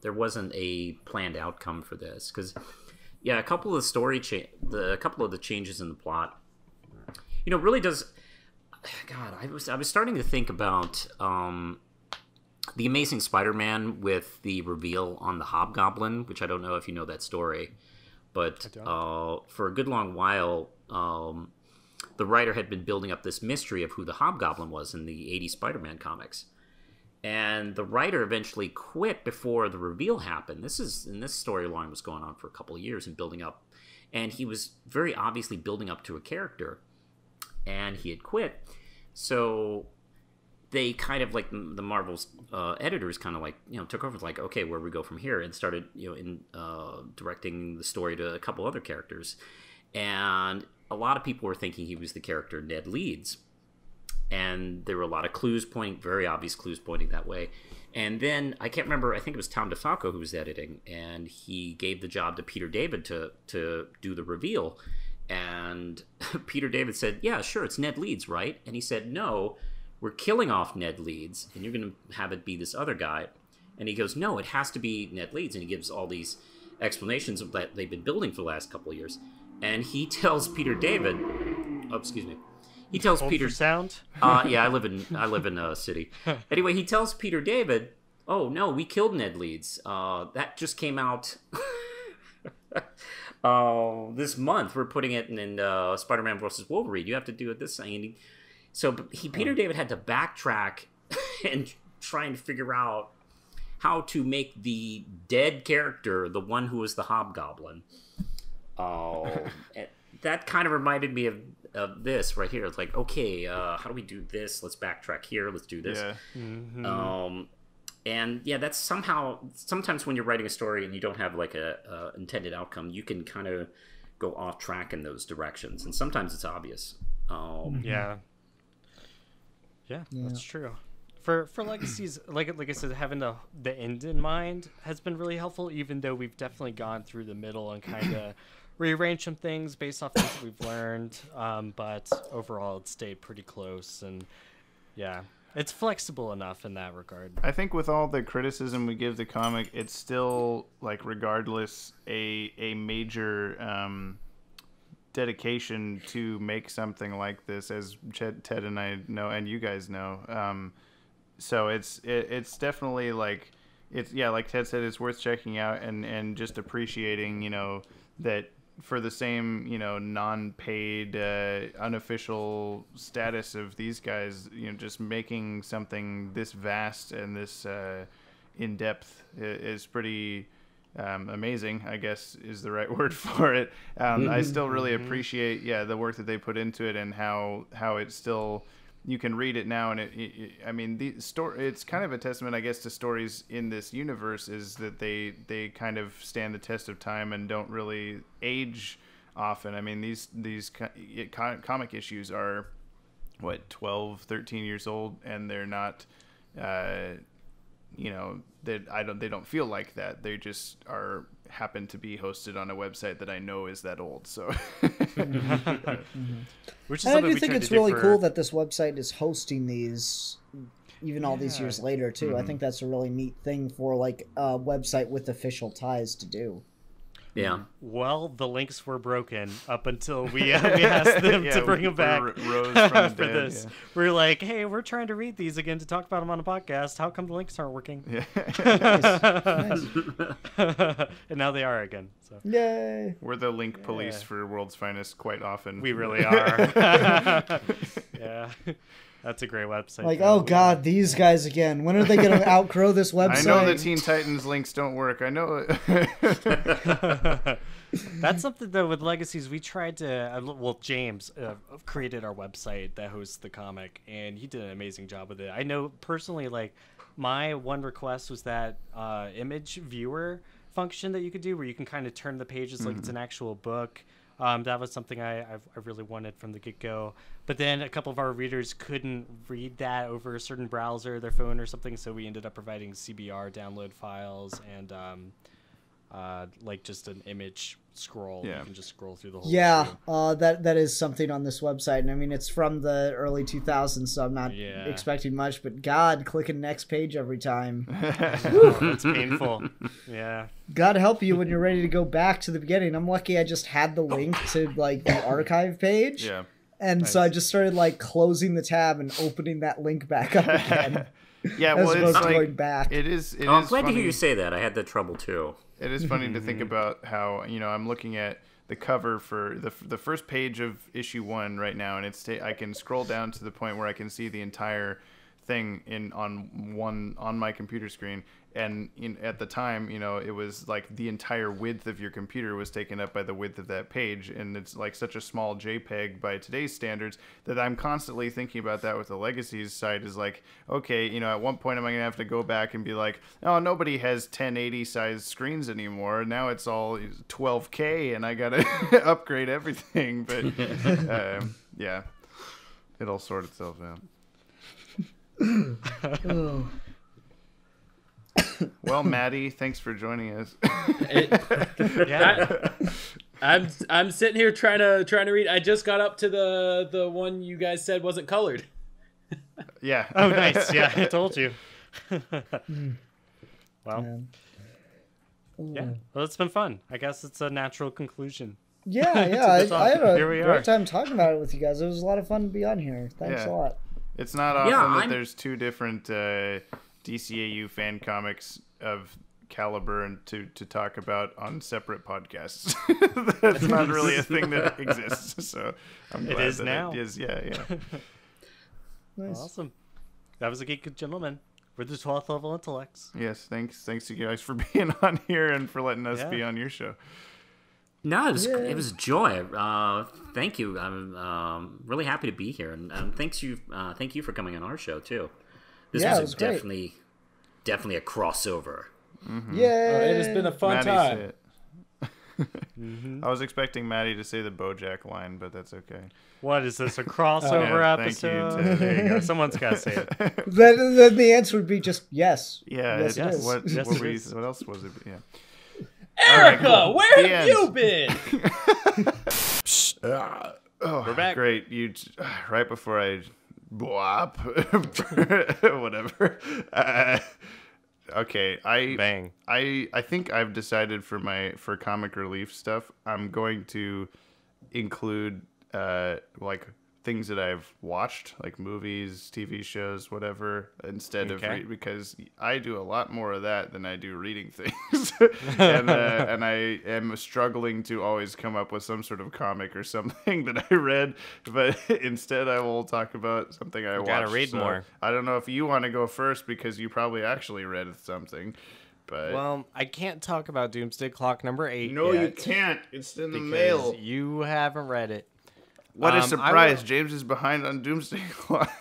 there wasn't a planned outcome for this because, a couple of a couple of the changes in the plot, really does. God, I was starting to think about the Amazing Spider-Man with the reveal on the Hobgoblin, which I don't know if you know that story. But for a good long while, the writer had been building up this mystery of who the Hobgoblin was in the 80s Spider-Man comics. And the writer eventually quit before the reveal happened. This storyline was going on for a couple of years and building up. And he was very obviously building up to a character. And he had quit. So they kind of, like, the Marvel's editors kind of, like, took over, like, okay, where do we go from here? And started, directing the story to a couple other characters. And a lot of people were thinking he was the character Ned Leeds. And there were a lot of very obvious clues pointing that way. And then, I can't remember, I think it was Tom DeFalco who was editing, and he gave the job to Peter David to do the reveal. And Peter David said, yeah, sure, it's Ned Leeds, right? And he said, no, we're killing off Ned Leeds, and you're going to have it be this other guy. And he goes, no, it has to be Ned Leeds. And he gives all these explanations that they've been building for the last couple of years. And he tells Peter David, he tells Peter sound. I live in a city. Anyway, he tells Peter David, "Oh no, we killed Ned Leeds. That just came out this month. We're putting it in Spider-Man vs. Wolverine. You have to do it this thing." Peter David had to backtrack and try and figure out how to make the dead character the one who was the Hobgoblin. That kind of reminded me of this right here. It's like, okay, how do we do this? Let's backtrack here. Let's do this. Yeah. Mm-hmm. That's sometimes when you're writing a story and you don't have like a intended outcome, you can kind of go off track in those directions, and sometimes it's obvious. Yeah, that's true. For Legacies, like I said, having the end in mind has been really helpful, even though we've definitely gone through the middle and kind of rearranged some things based off things that we've learned. But overall, it stayed pretty close, and it's flexible enough in that regard. I think with all the criticism we give the comic, it's still, like, regardless, a major dedication to make something like this, as Ted and I know, and you guys know. So it's definitely like like Ted said, it's worth checking out and just appreciating, that for the same, non-paid, unofficial status of these guys, just making something this vast and this in-depth is pretty amazing, I guess is the right word for it. I still really appreciate, the work that they put into it and how it's still, you can read it now, and it's kind of a testament, I guess, to stories in this universe, is that they kind of stand the test of time and don't really age often. I mean, these comic issues are 12, 13 years old, and they're not they don't feel like that. They just happen to be hosted on a website that I know is that old. So, which is I do think it's really cool that this website is hosting these, even all these years later too. Mm-hmm. I think that's a really neat thing for like a website with official ties to do. Yeah. Well, the links were broken up until we asked them to bring them back for this. Yeah. We're like, hey, we're trying to read these again to talk about them on a podcast. How come the links aren't working? Yeah. Nice. And now they are again. So. Yay. We're the link police for World's Finest quite often. We really are. Yeah. That's a great website. Like, oh god, these guys again. When are they going to outgrow this website? I know the Teen Titans links don't work. I know it. That's something, though, with Legacies. We tried to... James created our website that hosts the comic, and he did an amazing job with it. I know, personally, like, my one request was that image viewer function that you could do where you can kind of turn the pages like it's an actual book. That was something I really wanted from the get-go. But then a couple of our readers couldn't read that over a certain browser, their phone or something, so we ended up providing CBR download files and like just an image scroll. You can just scroll through the whole issue. That is something on this website. And I mean, it's from the early 2000s, so I'm not expecting much. But God, clicking next page every time. It's painful. Yeah. God help you when you're ready to go back to the beginning. I'm lucky I just had the link to like the archive page. Yeah. And so I just started like closing the tab and opening that link back up again. Yeah, well, it's like going back. It is. I'm glad to hear you say that. I had that trouble too. It is funny to think about how, I'm looking at the cover for the first page of issue 1 right now, and I can scroll down to the point where I can see the entire thing on my computer screen. And at the time, it was like the entire width of your computer was taken up by the width of that page, and it's like such a small JPEG by today's standards that I'm constantly thinking about that with the Legacies site. Is like, okay, at one point am I gonna have to go back and be like, oh, nobody has 1080 size screens anymore. Now it's all 12K, and I gotta upgrade everything. But yeah, it'll sort itself out. Oh. Well, Maddie, thanks for joining us. I'm sitting here trying to read. I just got up to the one you guys said wasn't colored. Yeah. Oh, nice. Yeah, I told you. Well, yeah. Well, it's been fun. I guess it's a natural conclusion. Yeah. I had a great time talking about it with you guys. It was a lot of fun to be on here. Thanks a lot. It's not often that there's two different DCAU fan comics of caliber and to talk about on separate podcasts. That's not really a thing that exists. So I'm glad it is now. It is. Yeah. Nice. Awesome. That was a Geeky Gentlemen. We're the 12th Level Intellects. Yes. Thanks to you guys for being on here and for letting us be on your show. No, it was a joy. Thank you. I'm really happy to be here, and thank you for coming on our show too. This was definitely a crossover. Mm-hmm. Yeah, it has been a fun time. I was expecting Maddie to say the BoJack line, but that's okay. What is this, a crossover episode? Thank you. There you go. Someone's got to say it. Then the answer would be just yes. Yeah. Yes, it is. What else was it? Yeah. Erica, cool. Where have you been? We're back. Great. You right before I bwop. Whatever. Okay. I think I've decided for comic relief stuff, I'm going to include like things that I've watched, like movies, TV shows, whatever, instead of because I do a lot more of that than I do reading things, and I am struggling to always come up with some sort of comic or something that I read, but instead I will talk about something I watched. Gotta read more. I don't know if you want to go first because you probably actually read something. But well, I can't talk about Doomsday Clock number 8. No, you can't. It's in the mail. You haven't read it. What a surprise! James is behind on Doomsday Clock.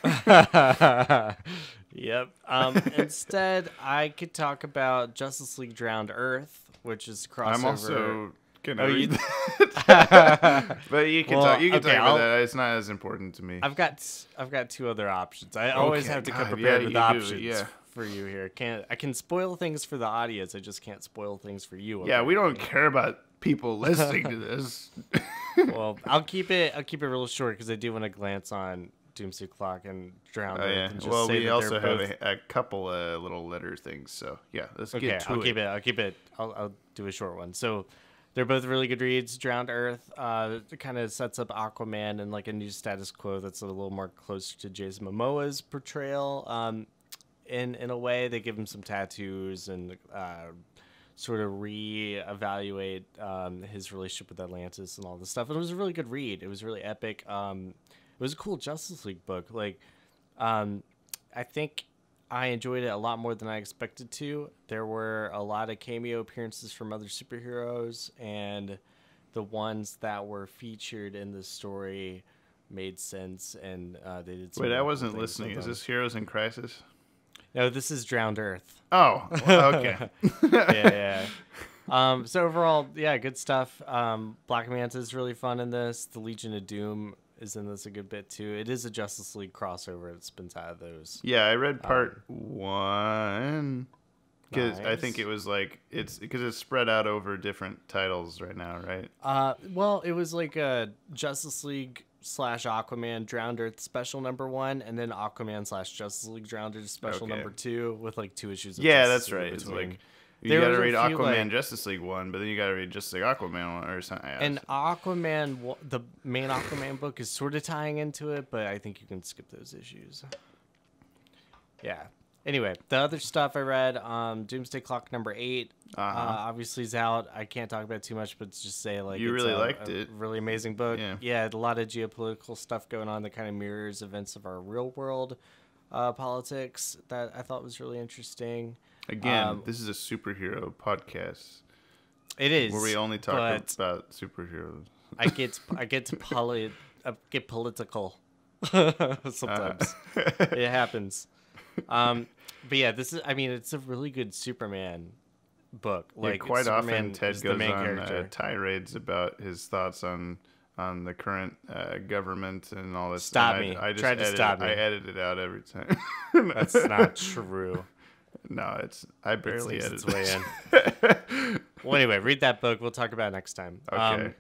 Yep. Instead, I could talk about Justice League Drowned Earth, which is crossover. I'm also gonna read that. But you can talk. You can talk about that. It's not as important to me. I've got 2 other options. I always have to come prepared with options for you here. I can spoil things for the audience. I just can't spoil things for you. Yeah, we don't care about people listening to this. Well, I'll keep it real short because I do want to glance on Doomsday Clock and Drowned Earth. And just well, say we that also have both... a couple little letter things. So yeah, let's get to it. I'll keep it. I'll do a short one. So they're both really good reads. Drowned Earth kind of sets up Aquaman in like a new status quo that's a little more closer to Jason Momoa's portrayal. In a way, they give him some tattoos and sort of reevaluate his relationship with Atlantis and all this stuff. And it was a really good read. It was really epic. was a cool Justice League book. Like, I think I enjoyed it a lot more than I expected to. There were a lot of cameo appearances from other superheroes, and the ones that were featured in the story made sense, and they did some Wait, I cool wasn't things listening. with Is them. this Heroes in Crisis? No, this is Drowned Earth. Oh, well, okay. Yeah. So overall, yeah, good stuff. Black Manta is really fun in this. The Legion of Doom is in this a good bit too. It is a Justice League crossover. It spins out of those. Yeah, I read part 1. Because I Nice. think it was like it's because it's spread out over different titles right now, right? Well, it was like a Justice League / Aquaman Drowned Earth special #1, and then Aquaman / Justice League Drowned Earth special Okay. #2 with like 2 issues. Of Yeah, Justice that's League right. It's between. like you There gotta was a read few, Aquaman like- Justice League 1, but then you gotta read Justice League Aquaman 1 or something. And Aquaman, the main Aquaman book is sort of tying into it, but I think you can skip those issues. Yeah. Anyway, the other stuff I read, Doomsday Clock #8, obviously is out. I can't talk about it too much, but just say like You it's really liked a it. really amazing book. Yeah. A lot of geopolitical stuff going on that kind of mirrors events of our real world politics that I thought was really interesting. Again, this is a superhero podcast It is where we only talk but about superheroes. I get political sometimes. It happens. But yeah, this is. I mean, it's a really good Superman book. Yeah, Like quite Superman often Ted is the goes main on character. tirades about his thoughts on the current government and all this. Stop and me. I just Try to stop me. I edit it out every time. That's not true. No, I barely It's edit its way in. Well, anyway, read that book. We'll talk about it next time. Okay.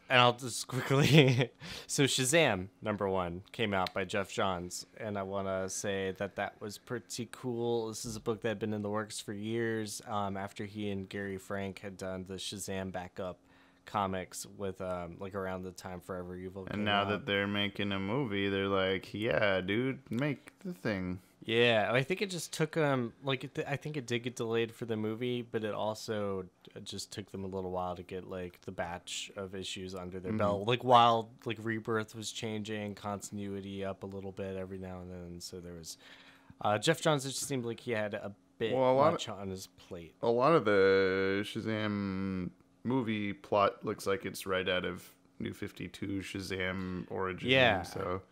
And I'll just quickly. So Shazam #1 came out by Jeff Johns, and I want to say that was pretty cool. This is a book that had been in the works for years. After he and Gary Frank had done the Shazam backup comics with like around the time Forever Evil. And now that they're making a movie, they're like, yeah, dude, make the thing. Yeah, I think it just took them I think it did get delayed for the movie, but it also just took them a little while to get like the batch of issues under their belt. Like while like Rebirth was changing, continuity up a little bit every now and then. So there was Jeff Johns. It just seemed like he had a bit much on his plate. A lot of the Shazam movie plot looks like it's right out of New 52 Shazam origin. Yeah. So.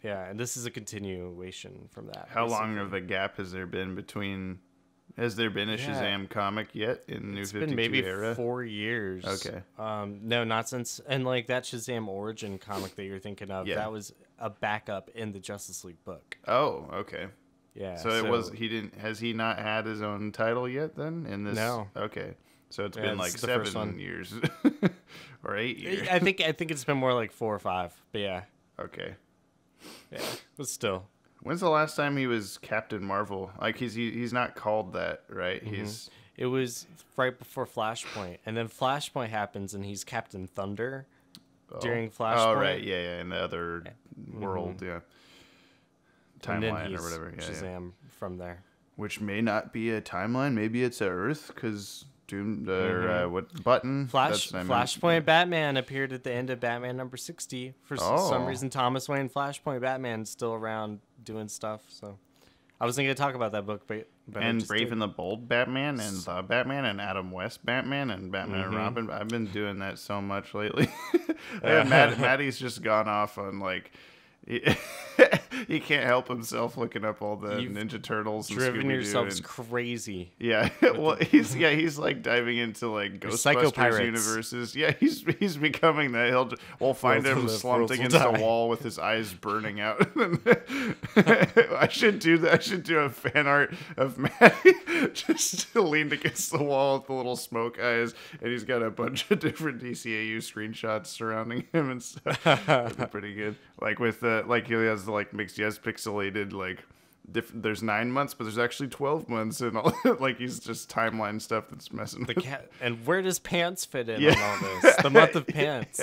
Yeah, and this is a continuation from that. How long of a gap has there been between? Has there been a Shazam comic yet in New 52 been maybe era? 4 years. Okay. No, not since. And like that Shazam origin comic that you're thinking of, that was a backup in the Justice League book. Oh, okay. Yeah. So it was. He didn't. Has he not had his own title yet? Then in this. No. Okay. So it's been like this is the first 7 one. years, or 8 years. I think it's been more like 4 or 5. But yeah. Okay. Yeah. But still. When's the last time he was Captain Marvel? Like he's not called that, right? It was right before Flashpoint, and then Flashpoint happens, and he's Captain Thunder during Flashpoint. Oh right, yeah, in the other world, yeah. And then Timeline he's or whatever. Yeah, Shazam from there. Which may not be a timeline. Maybe it's a Earth because Doom or what button? Flashpoint Batman appeared at the end of Batman #60. For some reason, Thomas Wayne Flashpoint Batman's still around doing stuff. So I wasn't going to talk about that book, but and Brave and the Bold Batman and the Batman and Adam West Batman and Batman and Robin. I've been doing that so much lately. Maddie's just gone off on like. He can't help himself looking up all the Ninja Turtles and driven Scooby-Doo yourselves crazy. Yeah, well, he's like diving into like Ghostbusters universes. Yeah, he's becoming that. We'll find him slumped against a wall with his eyes burning out. I should do that. I should do a fan art of Matty just leaned against the wall with the little smoke eyes, and he's got a bunch of different DCAU screenshots surrounding him and stuff. That'd be pretty good. Like with like he has the like mixed pixelated like there's 9 months, but there's actually 12 months and all like he's just timeline stuff that's messing with and where does pants fit in on all this? The month of pants.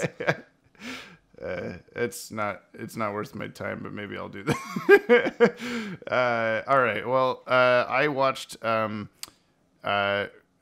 It's not worth my time, but maybe I'll do that. All right. Well, I watched the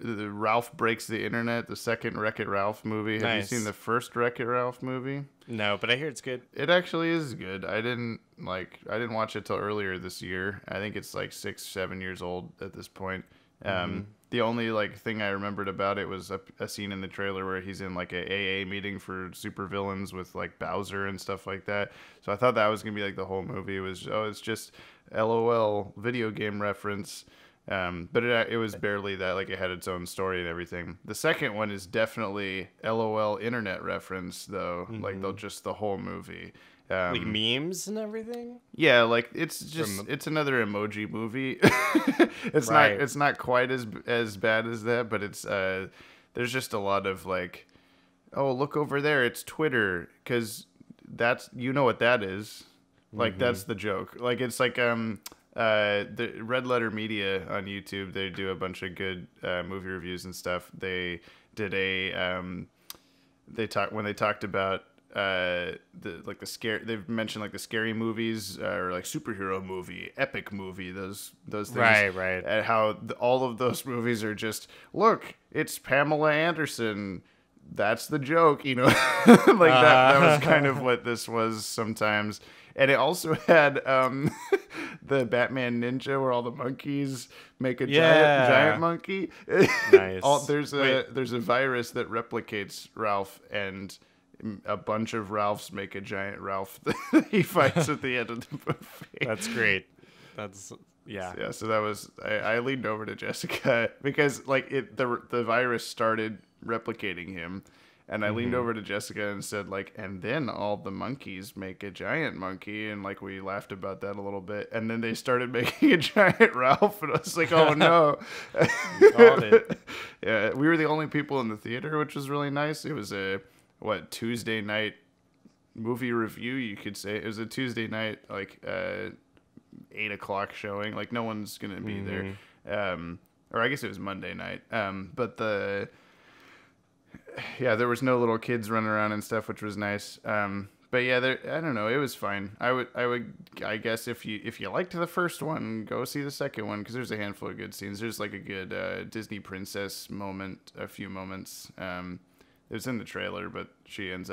Ralph Breaks the Internet, the second Wreck-It Ralph movie. Have you seen the first Wreck-It Ralph movie? No, but I hear it's good. It actually is good. I didn't watch it till earlier this year. I think it's like 6-7 years old at this point. The only like thing I remembered about it was a scene in the trailer where he's in like a AA meeting for supervillains with like Bowser and stuff like that. So I thought that was gonna be like the whole movie. It was it's just LOL video game reference. But it was barely that. Like, it had its own story and everything. The second one is definitely LOL internet reference though. Like just the whole movie. Like memes and everything. Yeah, like it's another emoji movie. It's not quite as bad as that, but it's there's just a lot of like, oh, look over there, it's Twitter, because that's, you know what that is. Like that's the joke. Like it's like the Red Letter Media on YouTube, they do a bunch of good movie reviews and stuff. They did when they talked about they've mentioned like the scary movies or like superhero movie, epic movie, those things, right, and how all of those movies are just, look, it's Pamela Anderson, that's the joke, you know. Like that was kind of what this was sometimes. And it also had the Batman Ninja where all the monkeys make a giant monkey. Nice. There's a virus that replicates Ralph, and a bunch of Ralphs make a giant Ralph that he fights at the end of the movie. That's great. Yeah. So that was, I leaned over to Jessica because like the virus started replicating him, and I leaned over to Jessica and said like, and then all the monkeys make a giant monkey, and like we laughed about that a little bit, and then they started making a giant Ralph, and I was like, oh no. Called it. Yeah, we were the only people in the theater, which was really nice. It was a Tuesday night movie review, you could say. It was a Tuesday night, like 8:00 showing. Like no one's gonna be there, or I guess it was Monday night. But there was no little kids running around and stuff, which was nice. But yeah, I don't know, it was fine. I guess if you liked the first one, go see the second one, because there's a handful of good scenes. There's like a good Disney princess moment, a few moments. It was in the trailer, but the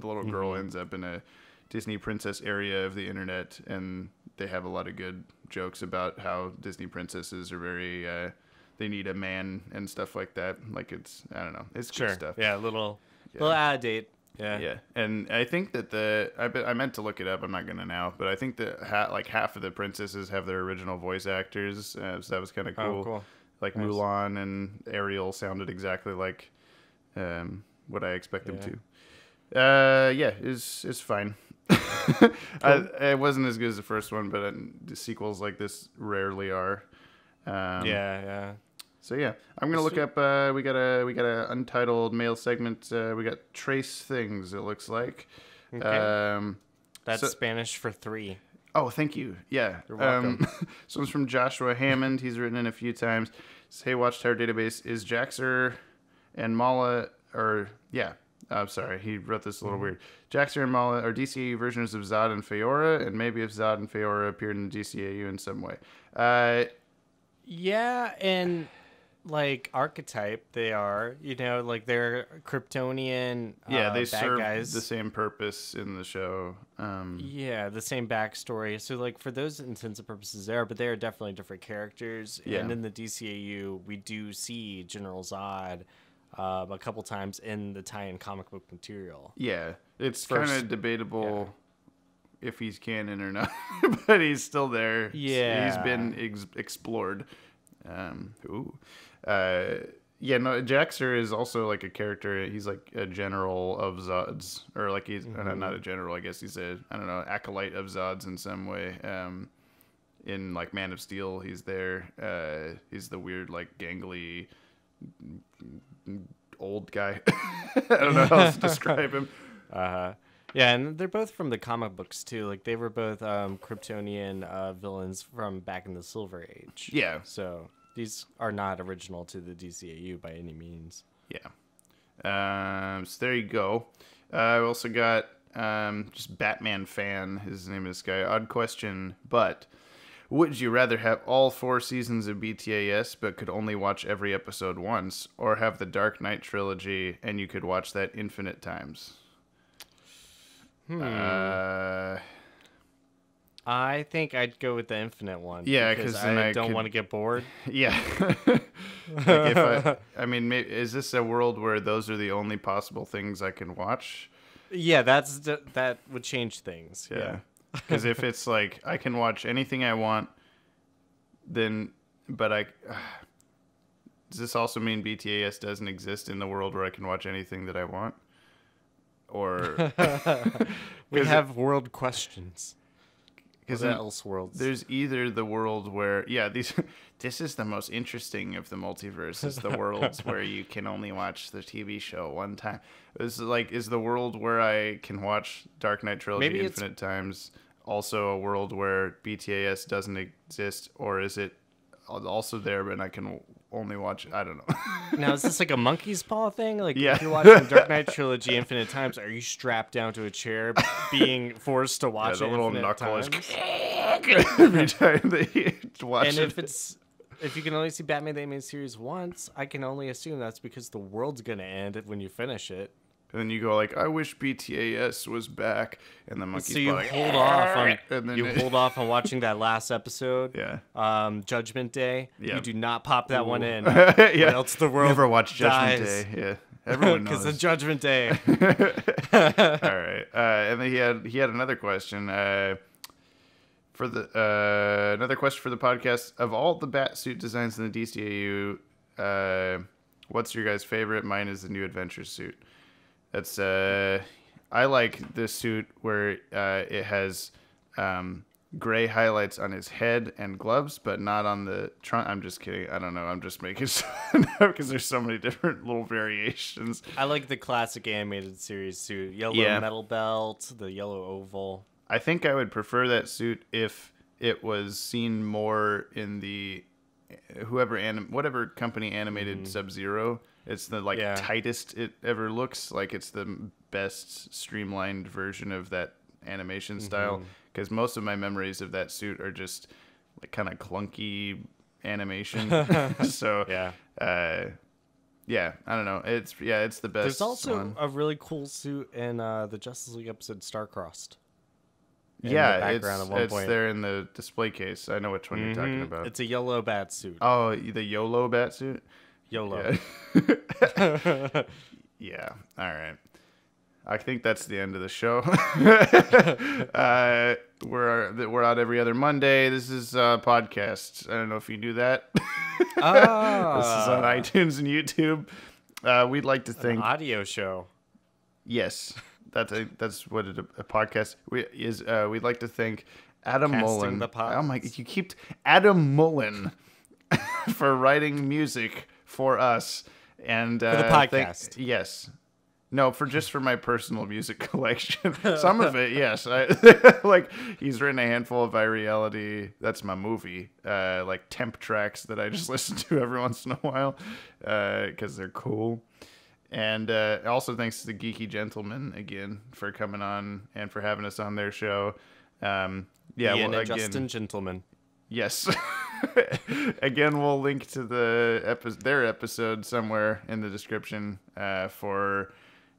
little girl ends up in a Disney princess area of the internet, and they have a lot of good jokes about how Disney princesses are very, they need a man and stuff like that. Like I don't know, it's good stuff. Yeah, little out of date. Yeah. And I think that I meant to look it up, I'm not gonna now, but I think that half of the princesses have their original voice actors, so that was kind of cool. Oh, cool. Like nice. Mulan and Ariel sounded exactly like what I expect them to. It's fine. Cool. It wasn't as good as the first one, but the sequels like this rarely are. So yeah, I'm gonna look up. We got a Untitled mail segment. We got Trace Things. It looks like. Okay. That's Spanish for 3. Oh, thank you. Yeah. You're welcome. This one's from Joshua Hammond. He's written in a few times. Hey, Watchtower Database, is Jaxer and Mala, I'm sorry, he wrote this a little weird. Jaxer and Mala are DCAU versions of Zod and Feora, and maybe if Zod and Feora appeared in DCAU in some way. Yeah, and like archetype, they are, like they're Kryptonian. They bad serve guys. The same purpose in the show. The same backstory. So like for those intents and purposes, but they are definitely different characters. Yeah. And in the DCAU, we do see General Zod a couple times in the tie-in comic book material. Yeah, it's kind of debatable if he's canon or not, but he's still there. Yeah, he's been explored. Jaxer is also like a character. He's like a general of Zod's, or like he's not a general. I guess he's acolyte of Zod's in some way. In like Man of Steel, he's there. He's the weird like gangly old guy. I don't know how else to describe him. Yeah, and they're both from the comic books too. Like they were both Kryptonian villains from back in the Silver Age. Yeah. So these are not original to the DCAU by any means. Yeah. So there you go. We also got just Batman fan. His name is Guy. Odd question, but would you rather have all 4 seasons of BTAS but could only watch every episode once, or have the Dark Knight trilogy and you could watch that infinite times? I think I'd go with the infinite one. Yeah, because I don't want to get bored. Yeah. Like I mean, maybe, is this a world where those are the only possible things I can watch? Yeah, that would change things. Yeah. Because if it's like I can watch anything I want, then, does this also mean BTAS doesn't exist in the world where I can watch anything that I want? Or we have world questions. Because Elseworlds. There's either the world where this is the most interesting of the multiverse, is the worlds where you can only watch the TV show one time. Is the world where I can watch Dark Knight Trilogy infinite times also a world where BTAS doesn't exist, or is it also there but I can only watch, I don't know. Now, is this like a monkey's paw thing? Like, if you're watching Dark Knight Trilogy infinite times, are you strapped down to a chair being forced to watch it infinite times? Every time they watch and it. If you can only see Batman the Animated Series once, I can only assume that's because the world's going to end when you finish it. And then you go like, I wish BTAS was back, and the monkey's so you like, hold off on hold off on watching that last episode. Yeah. Judgment Day. Yeah. You do not pop that one in. Yeah. Or else the world never watch Judgment dies. Day. Yeah. Everyone knows. Because of Judgment Day. All right. And then he had another question. For the another question for the podcast. Of all the bat suit designs in the DCAU, what's your guys' favorite? Mine is the New Adventure suit. That's I like this suit where it has gray highlights on his head and gloves, but not on the trunk. I'm just kidding. I don't know. I'm just making something up because there's so many different little variations. I like the classic animated series suit. Yellow metal belt, the yellow oval. I think I would prefer that suit if it was seen more in the whatever company animated Sub-Zero. It's the tightest it ever looks. Like it's the best streamlined version of that animation style. Because most of my memories of that suit are just like kind of clunky animation. So I don't know. It's the best. There's also one. a really cool suit in the Justice League episode Star-Crossed. It's there in the display case. I know which one you're talking about. It's a yellow bat suit. Oh, the YOLO bat suit? YOLO. Yeah. All right. I think that's the end of the show. We're out every other Monday. This is a podcast. I don't know if you knew that. This is on iTunes and YouTube. We'd like to think an audio show. Yes, that's what a podcast is. We'd like to thank Adam Mullen. Oh my! You keep Adam Mullen for writing music for us and for the podcast. Yes. No, for my personal music collection. Some of it, yes. He's written a handful of iReality. That's my movie. Temp tracks that I just listen to every once in a while because they're cool. And also thanks to the Geeky Gentlemen again for coming on and for having us on their show. Ian and Justin Gentlemen. Yes. Again, we'll link to their episode somewhere in the description for.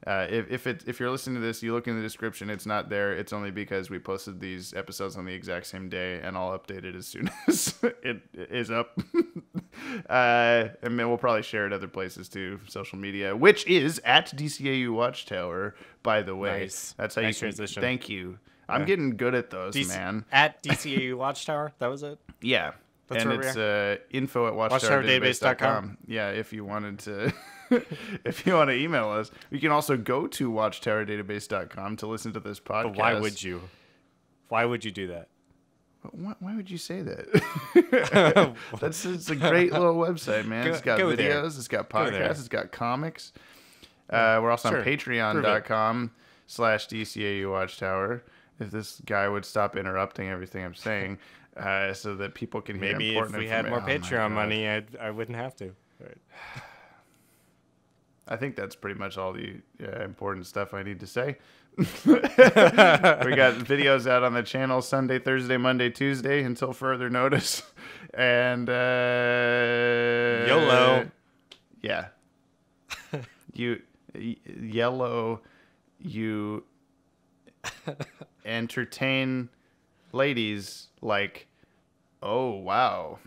If you're listening to this, you look in the description, it's not there. It's only because we posted these episodes on the exact same day, and I'll update it as soon as it is up. And then we'll probably share it other places too, social media, which is at DCAU Watchtower, by the way. Nice. That's how nice you can transition. Thank you. I'm getting good at those, man. At DCAU Watchtower, that was it? Yeah. That's and it's info at watchtowerdatabase.com. Yeah, if you wanted to... if you want to email us, you can also go to watchtowerdatabase.com to listen to this podcast. But why would you? Why would you do that? Why would you say that? It's a great little website, man. It's got videos, there. It's got podcasts, it's got comics. We're also on patreon.com/DCAU Watchtower. If this guy would stop interrupting everything I'm saying so that people can hear Maybe important if we had more Patreon money, I wouldn't have to. Right. I think that's pretty much all the important stuff I need to say. We got videos out on the channel Sunday, Thursday, Monday, Tuesday until further notice. And YOLO. Yeah. YOLO. You entertain ladies like, oh wow.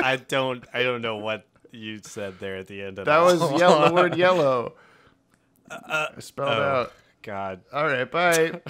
I don't know what you said there at the end of that. Was the word yellow. Spelled out. God. All right, bye.